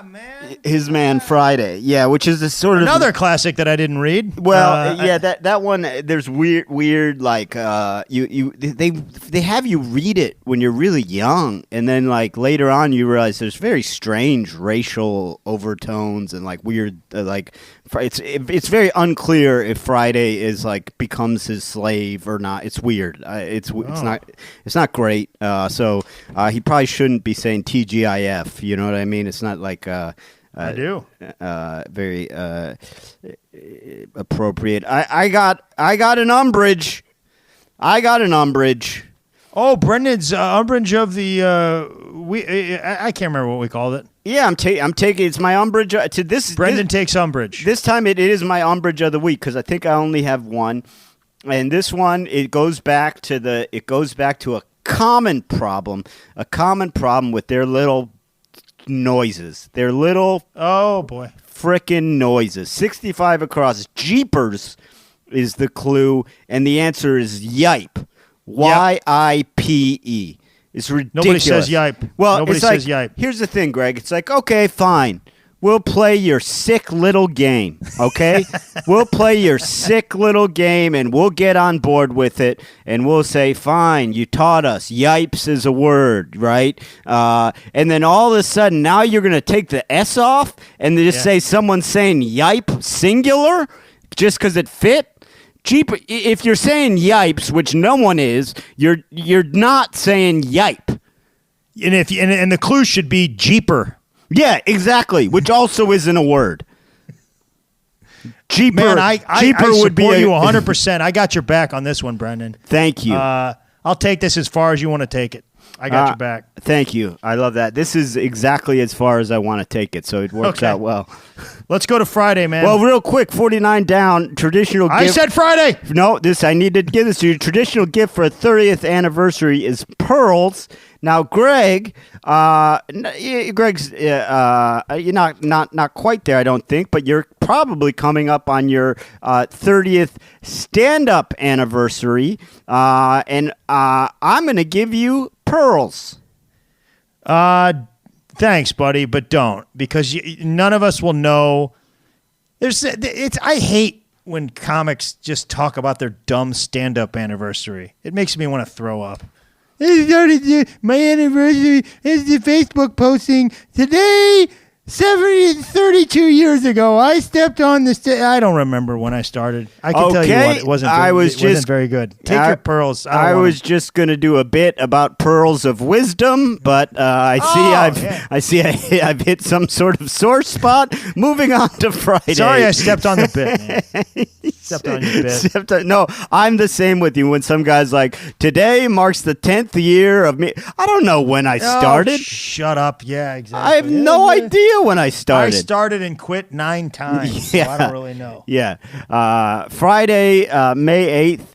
man. His man Friday. Yeah, which is a sort of Another classic that I didn't read. Well, that one. There's weird like they have you read it when you're really young, and then like later on you realize there's very strange racial overtones and like weird it's very unclear if Friday is like becomes his slave or not. It's weird. It's not great. So he probably shouldn't be saying TGIF. You know what I mean? It's not like. I do. Very appropriate. I got an umbrage. Oh, Brendan's umbrage of the I can't remember what we called it. Yeah, I'm taking it's my umbrage to this. Brendan takes umbrage. This time it is my umbrage of the week because I think I only have one, and this one it goes back to a common problem with their little noises. Their little Oh boy. frickin' noises. 65 across. Jeepers is the clue, and the answer is yipe. Y-I-P-E. It's ridiculous. Nobody says yipe. Well, Nobody it's like, says yipe. here's the thing, Greg. It's like, okay, fine. We'll play your sick little game, okay? We'll play your sick little game, and we'll get on board with it, and we'll say, fine, you taught us. Yipes is a word, right? And then all of a sudden, now you're going to take the S off and just say someone's saying yipe singular just because it fit? Jeep, if you're saying yipes, which no one is, you're not saying yipe. And the clue should be jeeper. Yeah, exactly. Which also isn't a word. Jeeper. Man, I would be support you 100%. I got your back on this one, Brendan. Thank you. I'll take this as far as you want to take it. I got your back. Thank you. I love that. This is exactly as far as I want to take it, so it works out well. Let's go to Friday, man. Well, real quick, 49 down. Traditional gift. I said Friday. No, I need to give this to you. Traditional gift for a 30th anniversary is pearls. Now, Greg's you're not quite there, I don't think, but you're probably coming up on your 30th stand-up anniversary, and I'm going to give you pearls. Thanks, buddy, but don't, because none of us will know. I hate when comics just talk about their dumb stand-up anniversary. It makes me want to throw up. My anniversary is the Facebook posting today. 32 years ago, I stepped on the stage. I don't remember when I started. I can tell you what, it wasn't. It wasn't very good. Take your pearls. I was just going to do a bit about pearls of wisdom, but I see I've hit some sort of sore spot. Moving on to Friday. Sorry, I stepped on the bit. Man. Stepped on your bit. No, I'm the same with you. When some guy's like, today marks the 10th year of me. I don't know when I started. Shut up. Yeah, exactly. I have no idea when I started. I started and quit 9 times. Yeah. So I don't really know. Yeah. Friday, May 8th.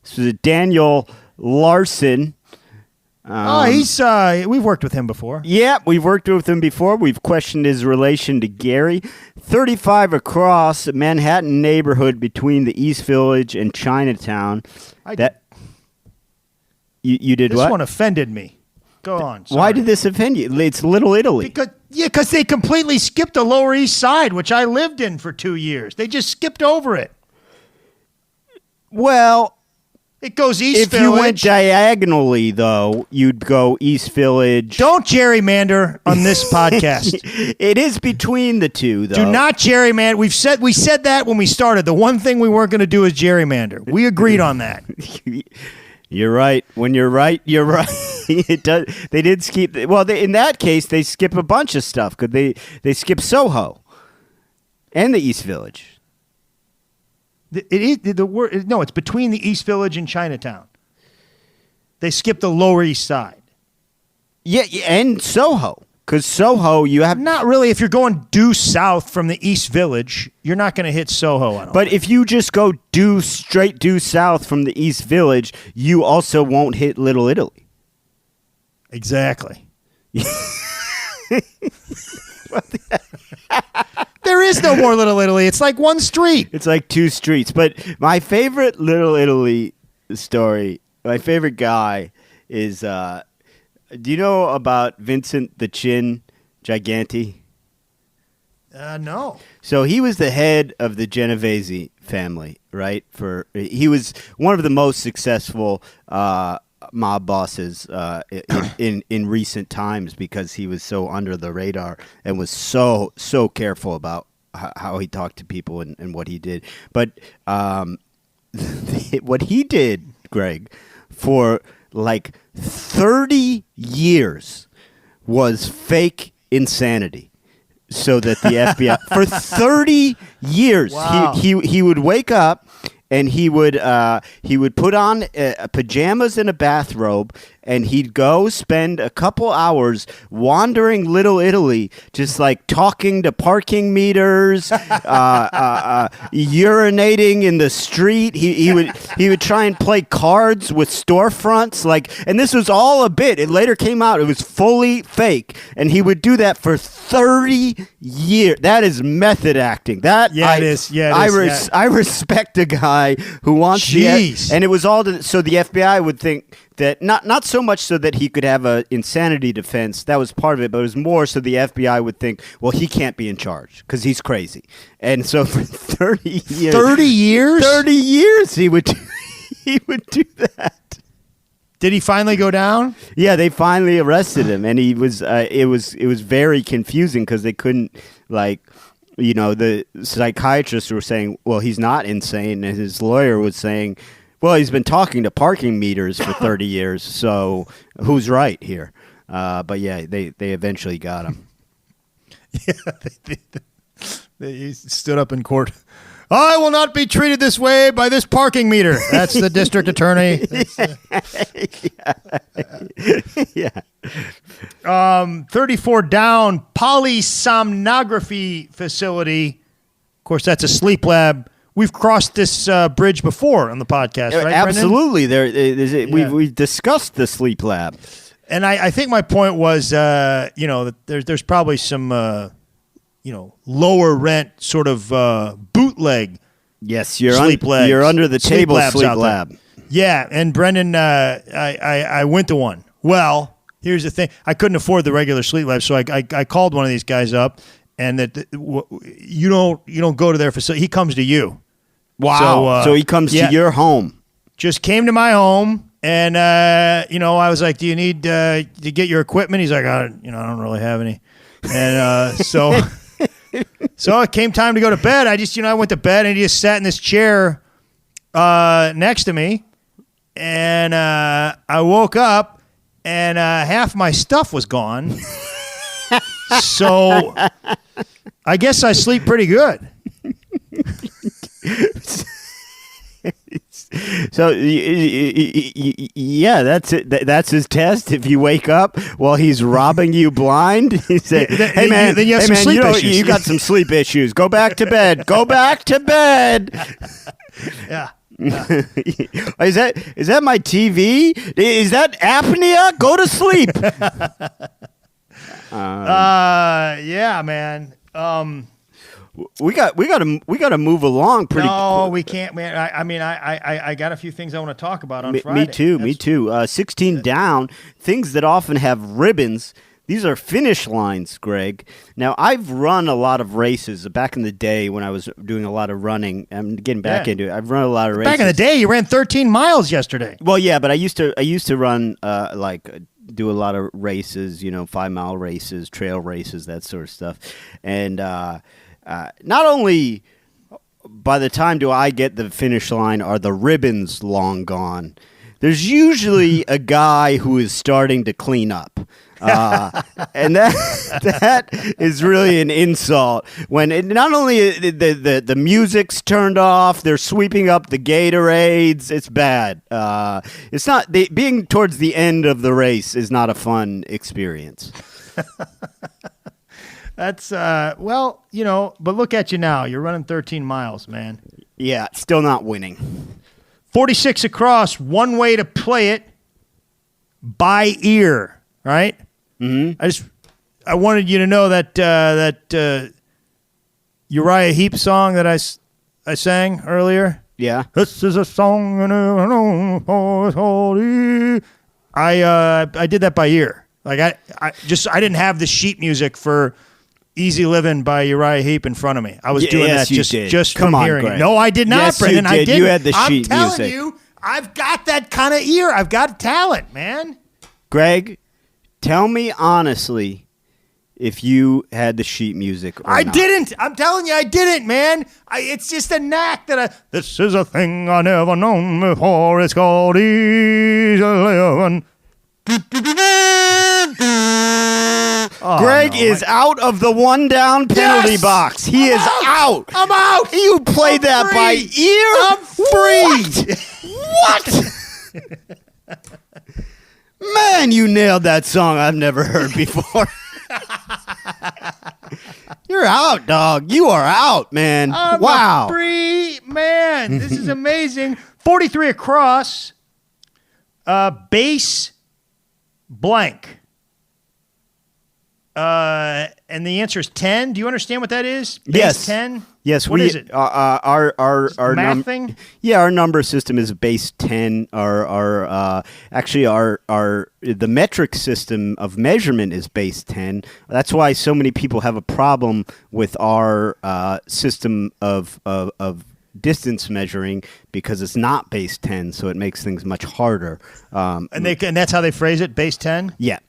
This was Daniel Larson. We've worked with him before. Yeah, we've worked with him before. We've questioned his relation to Gary. 35 across, Manhattan neighborhood between the East Village and Chinatown. You did this what? This one offended me. Go on. Sorry. Why did this offend you? It's Little Italy. Because they completely skipped the Lower East Side, which I lived in for 2 years. They just skipped over it. Well, it goes East Village. If you went diagonally, though, you'd go East Village. Don't gerrymander on this podcast. It is between the two, though. Do not gerrymander. We said that when we started. The one thing we weren't going to do is gerrymander. We agreed on that. You're right. When you're right, you're right. It does. They did skip. Well, in that case, they skip a bunch of stuff. They skip Soho and the East Village. It is the word. No, it's between the East Village and Chinatown. They skip the Lower East Side. Yeah, and Soho. Because Soho, you have... Not really. If you're going due south from the East Village, you're not going to hit Soho. I don't But think. if you just go straight due south from the East Village, you also won't hit Little Italy. Exactly. There is no more Little Italy. It's like one street. It's like 2 streets. But my favorite Little Italy story, my favorite guy is... do you know about Vincent the Chin Giganti? No. So he was the head of the Genovese family, right? He was one of the most successful mob bosses in recent times because he was so under the radar and was so careful about how he talked to people and what he did. But what he did, Greg, for like 30 years was fake insanity. So that the FBI for 30 years Wow. he would wake up and he would put on pajamas and a bathrobe and he'd go spend a couple hours wandering Little Italy, just like talking to parking meters, urinating in the street. He would try and play cards with storefronts, and this was all a bit. It later came out it was fully fake, and he would do that for 30 years. That is method acting. It is. I respect a guy who wants Jeez. and it was all so the FBI would think that not so much so that he could have a insanity defense, that was part of it, but it was more so the FBI would think, well, he can't be in charge because he's crazy. And so for 30 years 30 years? 30 years he would do that. Did he finally go down? Yeah, they finally arrested him, and he was it was very confusing because they couldn't, the psychiatrists were saying, well, he's not insane, and his lawyer was saying, well, he's been talking to parking meters for 30 years, so who's right here? But yeah, they eventually got him. Yeah, he stood up in court. I will not be treated this way by this parking meter. That's the district attorney. Yeah. 34 down, polysomnography facility. Of course, that's a sleep lab. We've crossed this bridge before on the podcast, right, Absolutely. Brendan? We've discussed the sleep lab. And I think my point was, that there's probably some, lower rent sort of bootleg. Yes, you're sleep labs, you're under the sleep table labs sleep out there. lab. Yeah, and Brendan, I went to one. Well, here's the thing: I couldn't afford the regular sleep lab, so I called one of these guys up, and you don't go to their facility. He comes to you. Wow! So he comes to your home. Just came to my home, and I was like, "Do you need to get your equipment?" He's like, I don't really have any, and so it came time to go to bed. I went to bed, and he just sat in this chair next to me, and I woke up, and half my stuff was gone. So I guess I sleep pretty good. So yeah, that's it. That's his test. If you wake up while he's robbing you blind, he say, "Hey man, then you have some sleep issues. You got some sleep issues. Go back to bed. Go back to bed." Yeah. Is that my TV? Is that apnea? Go to sleep. Yeah, man. We got to move along pretty. No, we can't, man. I got a few things I want to talk about on Friday. Me too. 16 down. Things that often have ribbons. These are finish lines, Greg. Now, I've run a lot of races back in the day when I was doing a lot of running. I'm getting back into it. I've run a lot of races. Back in the day, you ran 13 miles yesterday. Well, yeah, but I used to run do a lot of races, 5-mile races, trail races, that sort of stuff. And not only by the time do I get the finish line are the ribbons long gone, there's usually a guy who is starting to clean up. And that is really an insult. When not only the music's turned off, they're sweeping up the Gatorades. It's bad. It's not being towards the end of the race is not a fun experience. That's well, but look at you now. You're running 13 miles, man. Yeah, still not winning. 46 across. One way to play it by ear, right? Mm-hmm. I wanted you to know that Uriah Heep song that I sang earlier. Yeah. This is a song I did that by ear. Like I didn't have the sheet music for Easy Living by Uriah Heep in front of me. I was doing that just from hearing it. No, I did not, yes, Brendan. You did. I didn't. You had the sheet music. I'm telling you, I've got that kind of ear. I've got talent, man. Greg, tell me honestly if you had the sheet music or I not. didn't. I'm telling you, I didn't, man. It's just a knack that this is a thing I never known before. It's called Easy Living. Greg is out of the one down penalty box. He is out. I'm out. You played that by ear? I'm free. What? Man, you nailed that song I've never heard before. You're out, dog. You are out, man. I'm wow. a free man. This is amazing. 43 across. Base blank. And the answer is 10. Do you understand what that is? Base Yes. 10? Yes, What is it? Our math thing? Yeah, our number system is base 10. The metric system of measurement is base 10. That's why so many people have a problem with our system of distance measuring, because it's not base 10, so it makes things much harder. And that's how they phrase it, base 10? Yeah.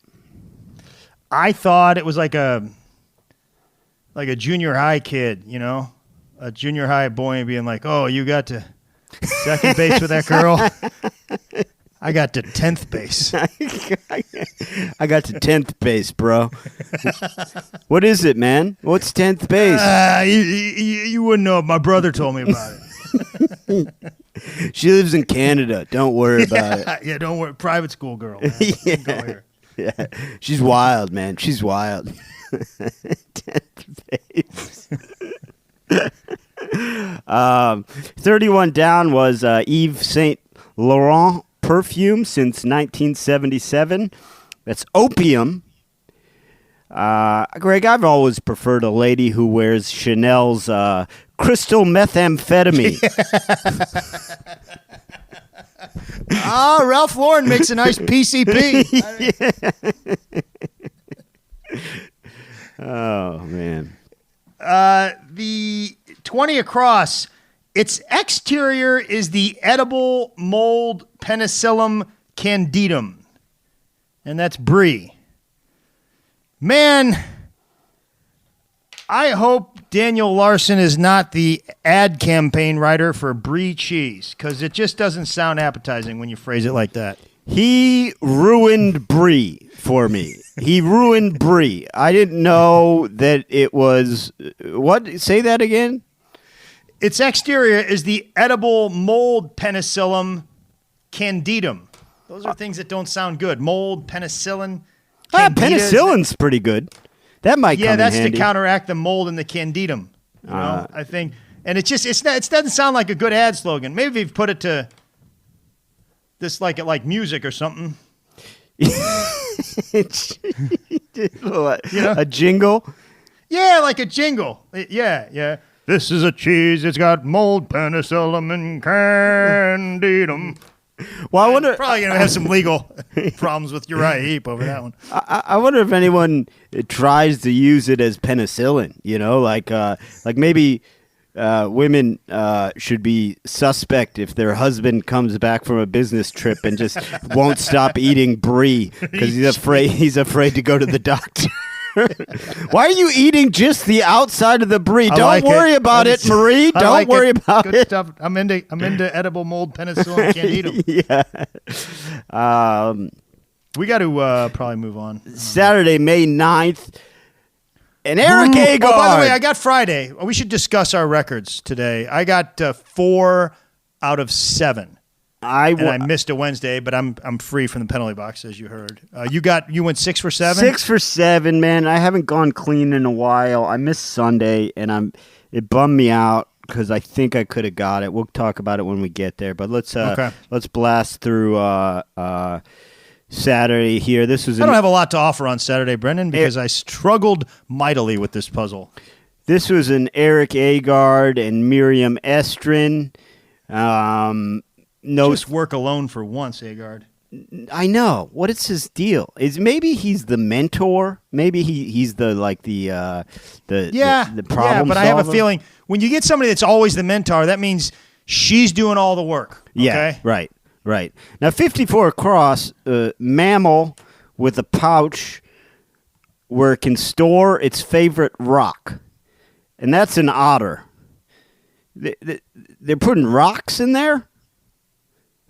I thought it was like a junior high kid, a junior high boy being like, "Oh, you got to second base with that girl. I got to 10th base. I got to 10th base, bro." What is it, man? What's 10th base? You wouldn't know. My brother told me about it. She lives in Canada. Don't worry about it. Yeah, don't worry. Private school girl. Man. Yeah. Go here. Yeah, she's wild, man. She's wild. 10th base. 31 down was Yves Saint Laurent perfume since 1977. That's opium. Greg, I've always preferred a lady who wears Chanel's crystal methamphetamine. Ralph Lauren makes a nice PCP. Oh, man. The 20 across, its exterior is the edible mold Penicillium candidum. And that's brie. Man, I hope Daniel Larson is not the ad campaign writer for brie cheese, because it just doesn't sound appetizing when you phrase it like that. He ruined brie for me. He ruined brie. I didn't know that it was... What? Say that again? Its exterior is the edible mold Penicillium candidum. Those are things that don't sound good. Mold, penicillin, candida. Penicillin's pretty good. That might come in that's handy. to counteract the mold and the candidum. You know, I think, and it doesn't sound like a good ad slogan. Maybe if you put it to this like music or something. A jingle? Yeah, like a jingle. Yeah. This is a cheese. It's got mold, penicillin, and candidum. Well, I wonder. Probably gonna have some legal problems with Uriah Heep over that one. I wonder if anyone tries to use it as penicillin. Like maybe women should be suspect if their husband comes back from a business trip and just won't stop eating brie because he's afraid to go to the doctor. Why are you eating just the outside of the brie? Don't worry about it, Marie. Don't worry about it. Good stuff. I'm into edible mold penicillin candidum. Yeah. We got to probably move on. Saturday, May 9th. And Eric Agard. Oh, by the way, I got Friday. We should discuss our records today. I got 4 out of 7. I missed a Wednesday, but I'm free from the penalty box, as you heard. You went 6 for 7? 6 for 7, man. I haven't gone clean in a while. I missed Sunday, and it bummed me out because I think I could have got it. We'll talk about it when we get there. But let's blast through Saturday here. I don't have a lot to offer on Saturday, Brendan, because I struggled mightily with this puzzle. This was an Eric Agard and Miriam Estrin. Just work alone for once, Agard. I know. What is his deal? Maybe he's the mentor. Maybe he's the problem but I have a feeling when you get somebody that's always the mentor, that means she's doing all the work. Okay? Yeah, right. Now, 54 across, mammal with a pouch where it can store its favorite rock, and that's an otter. They're putting rocks in there.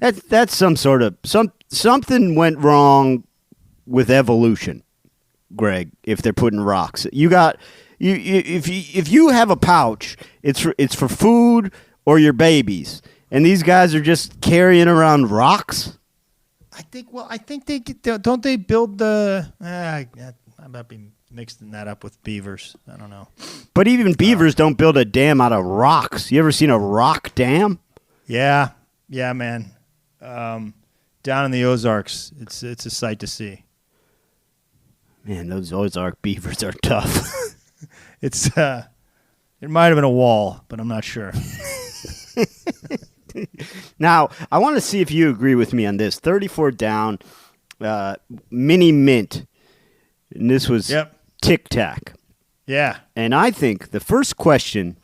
That's some sort of something went wrong with evolution, Greg. If they're putting rocks, if you have a pouch, it's for food or your babies, and these guys are just carrying around rocks. I think they don't they build the. I might be mixing that up with beavers. I don't know. But even beavers don't build a dam out of rocks. You ever seen a rock dam? Yeah, man. Down in the Ozarks, it's a sight to see. Man, those Ozark beavers are tough. It might have been a wall, but I'm not sure. Now, I want to see if you agree with me on this. 34 down, mini mint, and this was Tic Tac. Yeah. And I think the first question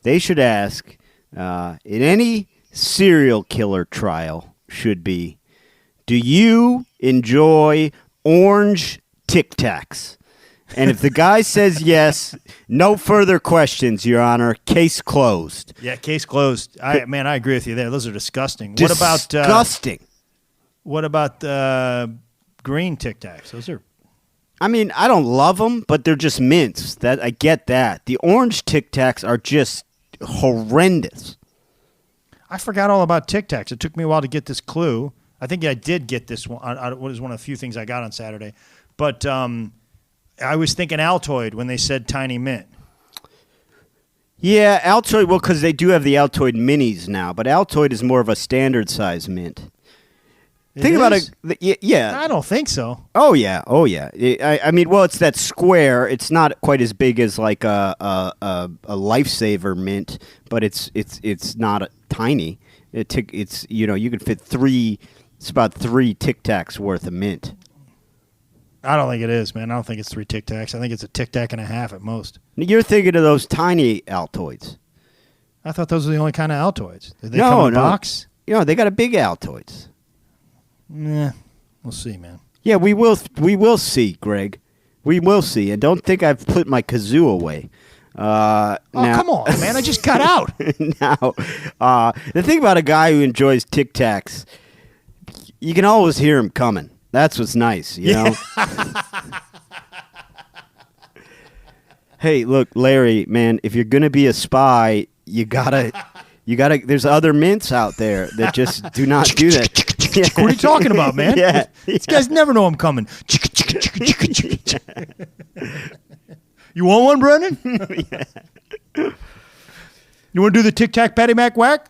they should ask in any serial killer trial should be, do you enjoy orange Tic Tacs? And if the guy says yes, no further questions, Your Honor. Case closed. Yeah, case closed. I agree with you there. Those are disgusting. Disgusting. What about green Tic Tacs? Those are. I mean, I don't love them, but they're just mints. I get that. The orange Tic Tacs are just horrendous. I forgot all about Tic Tacs. It took me a while to get this clue. I think I did get this one. It was one of the few things I got on Saturday. But I was thinking Altoid when they said Tiny Mint. Yeah, Altoid, well, because they do have the Altoid minis now, but Altoid is more of a standard size mint. Think about it. Yeah. I don't think so. Oh, yeah. I mean, well, it's that square. It's not quite as big as like a Lifesaver mint, but it's not tiny. It's you can fit 3. It's about 3 Tic Tacs worth of mint. I don't think it is, man. I don't think it's 3 Tic Tacs. I think it's a Tic Tac and a half at most. You're thinking of those tiny Altoids. I thought those were the only kind of Altoids. Did they come in a box? They got a big Altoids. Nah, we'll see, man. Yeah, we will see, Greg. We will see. And don't think I've put my kazoo away. Now, come on, man. I just got out. Now, the thing about a guy who enjoys Tic Tacs, you can always hear him coming. That's what's nice, you know? Hey, look, Larry, man, if you're going to be a spy, you gotta, there's other mints out there that just do not do that. What are you talking about, man? Yeah. These guys never know I'm coming. You want one, Brendan? Yeah. You want to do the Tic Tac Patty Mac Whack?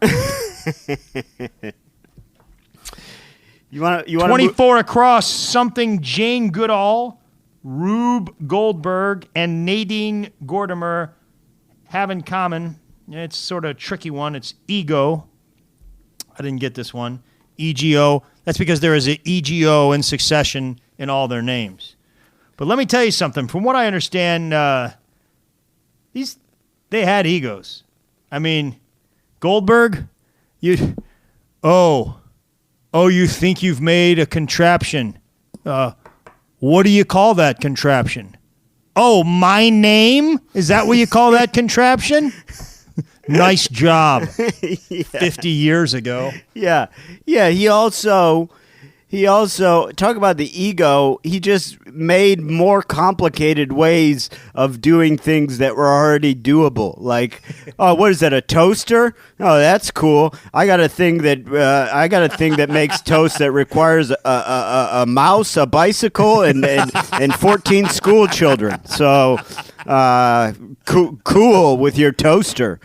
You want 24 across, something Jane Goodall, Rube Goldberg, and Nadine Gordimer have in common. It's sort of a tricky one. It's ego. I didn't get this one. EGO. That's because there is an EGO in succession in all their names. But let me tell you something. From what I understand, they had egos. I mean, Goldberg, you think you've made a contraption. What do you call that contraption? Oh, my name? Is that what you call that contraption? Nice job. 50 years ago. Yeah. He also He also, talk about the ego, he just made more complicated ways of doing things that were already doable. Like, oh, what is that, a toaster? Oh, that's cool. I got a thing that makes toast that requires a mouse, a bicycle, and 14 school children. So, cool with your toaster.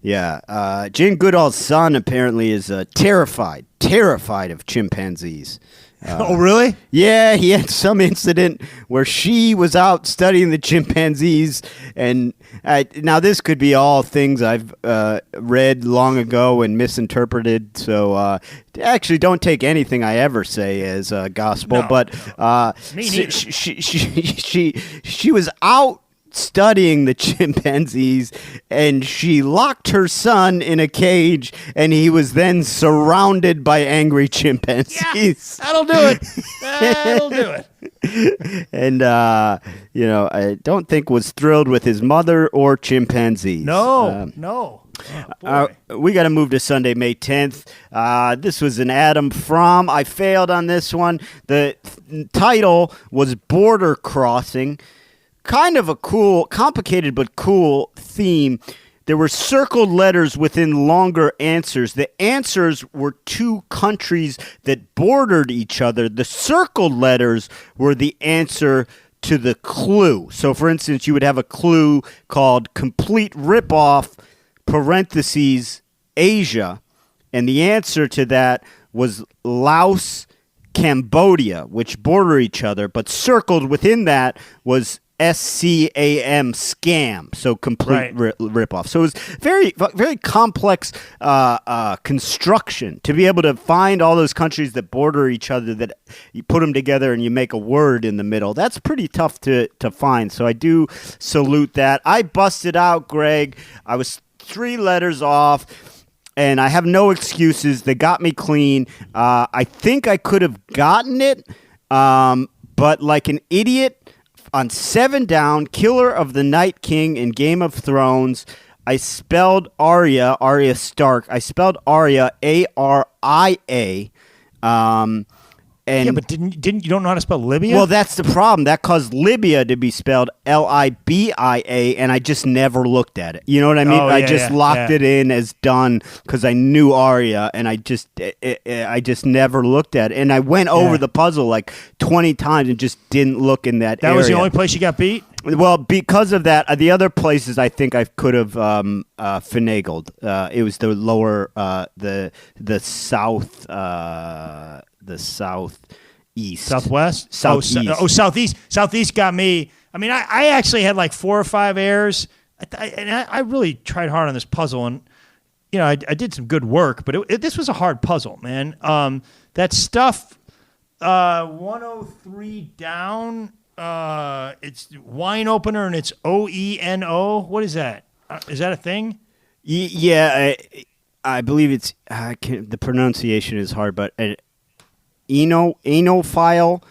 Yeah, Jane Goodall's son apparently is terrified of chimpanzees. Oh, really? Yeah, he had some incident where she was out studying the chimpanzees, and now this could be all things I've read long ago and misinterpreted. So actually, don't take anything I ever say as gospel. No, but Me neither. she was out studying the chimpanzees, and she locked her son in a cage, and he was then surrounded by angry chimpanzees. Yeah, that'll do it. That'll do it. And I don't think was thrilled with his mother or chimpanzees. No. Oh, boy. We got to move to Sunday, May 10th. This was an Adam Fromm. I failed on this one. The title was Border Crossing. Kind of a cool, complicated but cool theme. There were circled letters within longer answers. The answers were two countries that bordered each other. The circled letters were the answer to the clue. So, for instance, you would have a clue called complete ripoff, parentheses, Asia. And the answer to that was Laos, Cambodia, which border each other. But circled within that was SCAM, scam, so complete ripoff. So it was very, very complex construction to be able to find all those countries that border each other, that you put them together and you make a word in the middle. That's pretty tough to find, so I do salute that. I busted out, Greg. I was 3 letters off, and I have no excuses. They got me clean. I think I could have gotten it, but like an idiot, on 7 Down, Killer of the Night King in Game of Thrones, I spelled Arya Stark. I spelled Arya, Aria. And Yeah, but didn't you don't know how to spell Libya? well, that's the problem. That caused Libya to be spelled Libia, and I just never looked at it. You know what I mean? Oh, I just locked it in as done because I knew Arya, and I just never looked at it. And I went over the puzzle like 20 times and just didn't look in that area. That was the only place you got beat? Well, because of that, the other places I think I could have finagled. It was the lower, the south, the southeast, Southwest, southeast. Southeast. Southeast got me. I mean, I actually had like 4 or 5 errors, and I really tried hard on this puzzle, and I did some good work, but this was a hard puzzle, man. That stuff, 103 down. It's wine opener, and it's OENO. What is that? Is that a thing? Yeah, I believe it's. The pronunciation is hard, but enophile,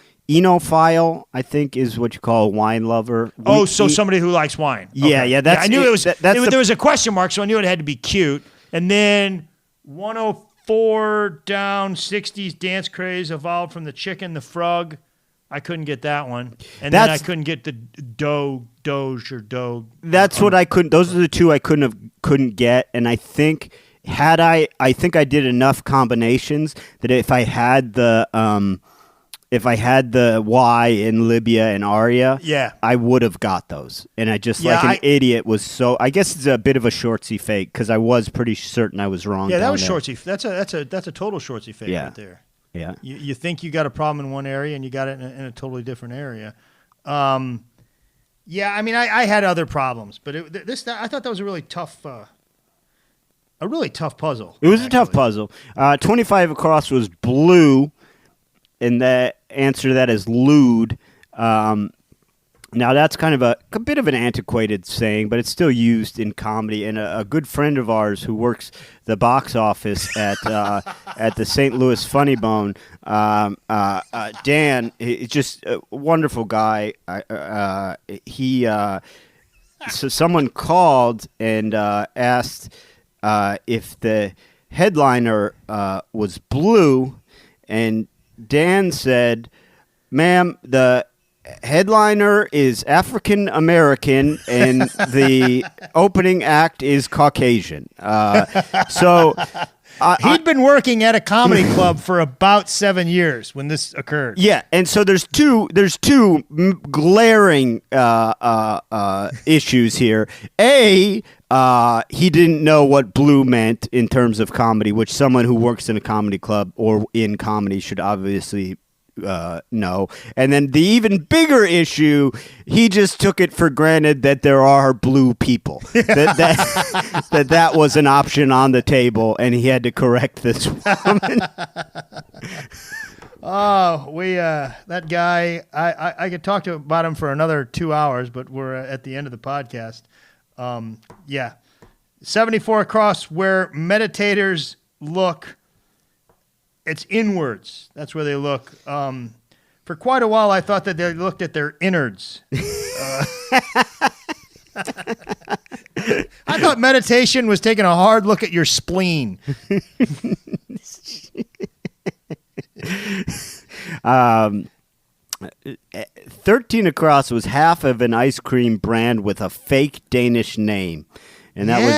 I think, is what you call a wine lover. Somebody who likes wine. Yeah, okay. yeah. That's. I knew it was. There was a question mark, so I knew it had to be cute. And then 104 down, 60s dance craze evolved from the chicken, the frog. I couldn't get that one, and then I couldn't get the doge or doge. That's what I couldn't. Those are the 2 I couldn't get, and I think I did enough combinations that if I had the Y in Libya and Arya, I would have got those. And I just an idiot was so. I guess it's a bit of a shortsy fake because I was pretty certain I was wrong. Yeah, that was there. shortsy. That's a total shortsy fake right there. Yeah, you think you got a problem in one area and you got it in a totally different area. I mean, I had other problems, but I thought that was a really tough puzzle. It was a tough puzzle. 25 across was blue, and the answer to that is lewd. Now, that's kind of a bit of an antiquated saying, but it's still used in comedy. And a good friend of ours who works the box office at the St. Louis Funny Bone, Dan, he's just a wonderful guy. So someone called and asked if the headliner was blue, and Dan said, "Ma'am, the headliner is African American and the opening act is Caucasian." He'd been working at a comedy club for about 7 years when this occurred. Yeah, and so there's two glaring issues here. A, he didn't know what blue meant in terms of comedy, which someone who works in a comedy club or in comedy should obviously know. And then the even bigger issue, he just took it for granted that there are blue people. that was an option on the table, and he had to correct this woman. That guy, I could talk about him for another 2 hours, but we're at the end of the podcast. 74 across, where meditators look. It's inwards. That's where they look. For quite a while, I thought that they looked at their innards. I thought meditation was taking a hard look at your spleen. 13 across was half of an ice cream brand with a fake Danish name, and that was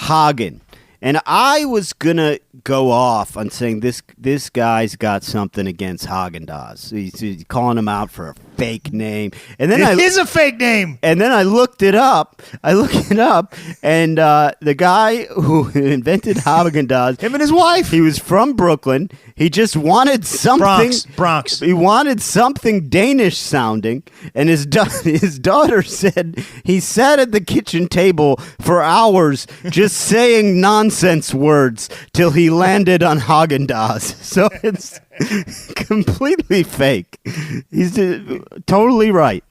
Hagen. And I was gonna go off on saying this guy's got something against Haagen-Dazs. He's calling him out for a fake name, and then it is a fake name. And then I looked it up. And the guy who invented Haagen-Dazs, him and his wife, he was from Brooklyn. He just wanted something Bronx. He wanted something Danish sounding, and his daughter said he sat at the kitchen table for hours just saying nonsense words till he landed on Haagen-Dazs. So it's completely fake. He's totally right.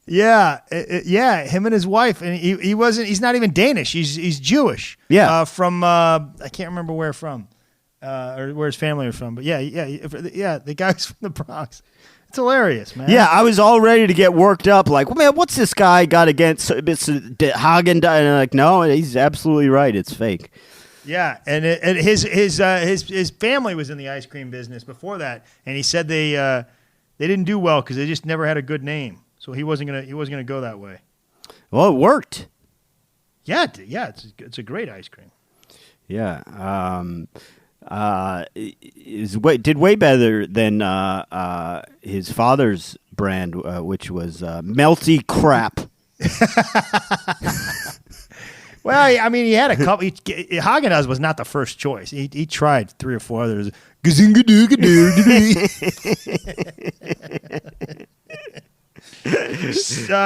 Yeah, him and his wife, and he's not even Danish. He's Jewish. Yeah, from I can't remember where from, or where his family was from. But yeah, the guy's from the Bronx. It's hilarious, man. Yeah, I was all ready to get worked up. Like, well, man, what's this guy got against Haagen-Dazs? And I'm like, no, he's absolutely right. It's fake. Yeah, and his family was in the ice cream business before that, and he said they didn't do well because they just never had a good name. So he wasn't gonna go that way. Well, it worked. Yeah, it's a great ice cream. Yeah, did way better than his father's brand, which was Melty Crap. Well, I mean, he had a couple. Haagen-Dazs was not the first choice. He tried 3 or 4 others.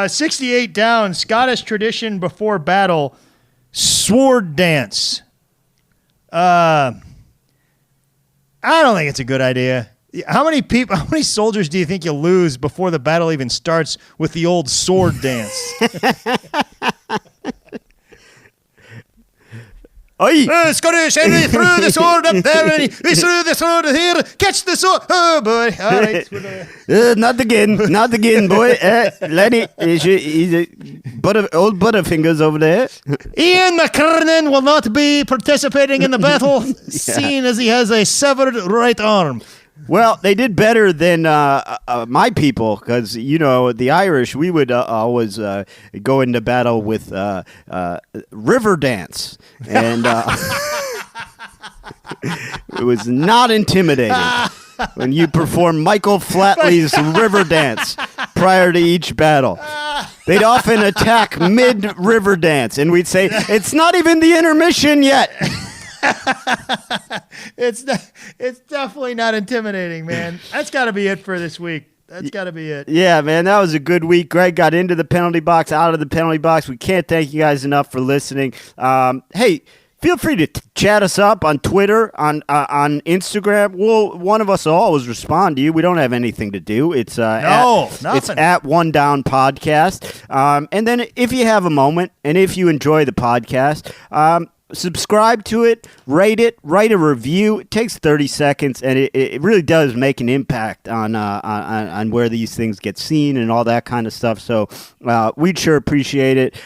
68 down. Scottish tradition before battle. Sword dance. I don't think it's a good idea. How many soldiers do you think you'll lose before the battle even starts with the old sword dance? Scottish Henry threw the sword up there, and he threw the sword here. Catch the sword! Oh boy! All right, not again, boy. Lenny, he's old Butterfingers over there. Ian McKernan will not be participating in the battle, seeing as he has a severed right arm. Well, they did better than my people, because, the Irish, we would always go into battle with river dance. And it was not intimidating when you perform Michael Flatley's river dance prior to each battle. They'd often attack mid-river dance, and we'd say, it's not even the intermission yet. It's definitely not intimidating, man. That's got to be it for this week. That's got to be it. Yeah, man, that was a good week. Greg got into the penalty box, out of the penalty box. We can't thank you guys enough for listening. Hey, feel free to chat us up on Twitter, on Instagram. One of us will always respond to you. We don't have anything to do. It's it's at One Down Podcast. And then if you have a moment, and if you enjoy the podcast, subscribe to it, rate it, write a review. It takes 30 seconds, and it really does make an impact on where these things get seen and all that kind of stuff. So we'd sure appreciate it.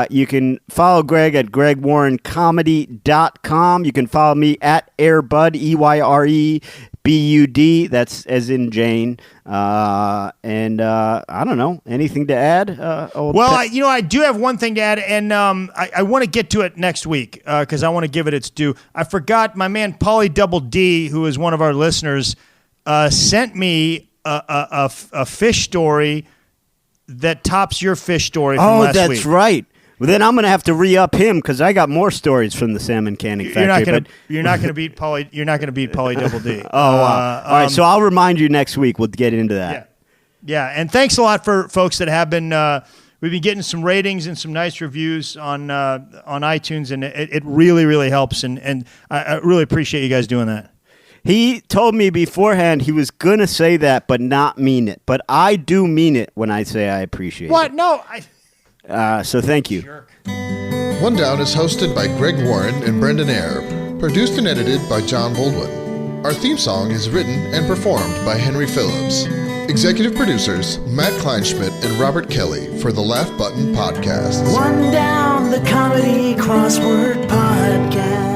You can follow Greg at GregWarrenComedy.com. You can follow me at AirBud, EYRE. BUD. That's as in Jane. And I don't know. Anything to add? Well, I do have one thing to add, and I want to get to it next week because I want to give it its due. I forgot my man Pauly Double D, who is one of our listeners, sent me a fish story that tops your fish story from last week. Oh, that's right. Well, then I'm going to have to re-up him because I got more stories from the salmon canning factory. You're not going to beat Pauly. You're not going to beat Pauly Double D. Oh, wow. All right. So I'll remind you next week. We'll get into that. Yeah. And thanks a lot for folks that have been. We've been getting some ratings and some nice reviews on iTunes, and it really, really helps. And I really appreciate you guys doing that. He told me beforehand he was going to say that, but not mean it. But I do mean it when I say I appreciate it. What? No. So thank you. Jerk. One Down is hosted by Greg Warren and Brendan Eyre, produced and edited by John Baldwin. Our theme song is written and performed by Henry Phillips. Executive producers Matt Kleinschmidt and Robert Kelly for the Laugh Button Podcast. One Down, the comedy crossword podcast.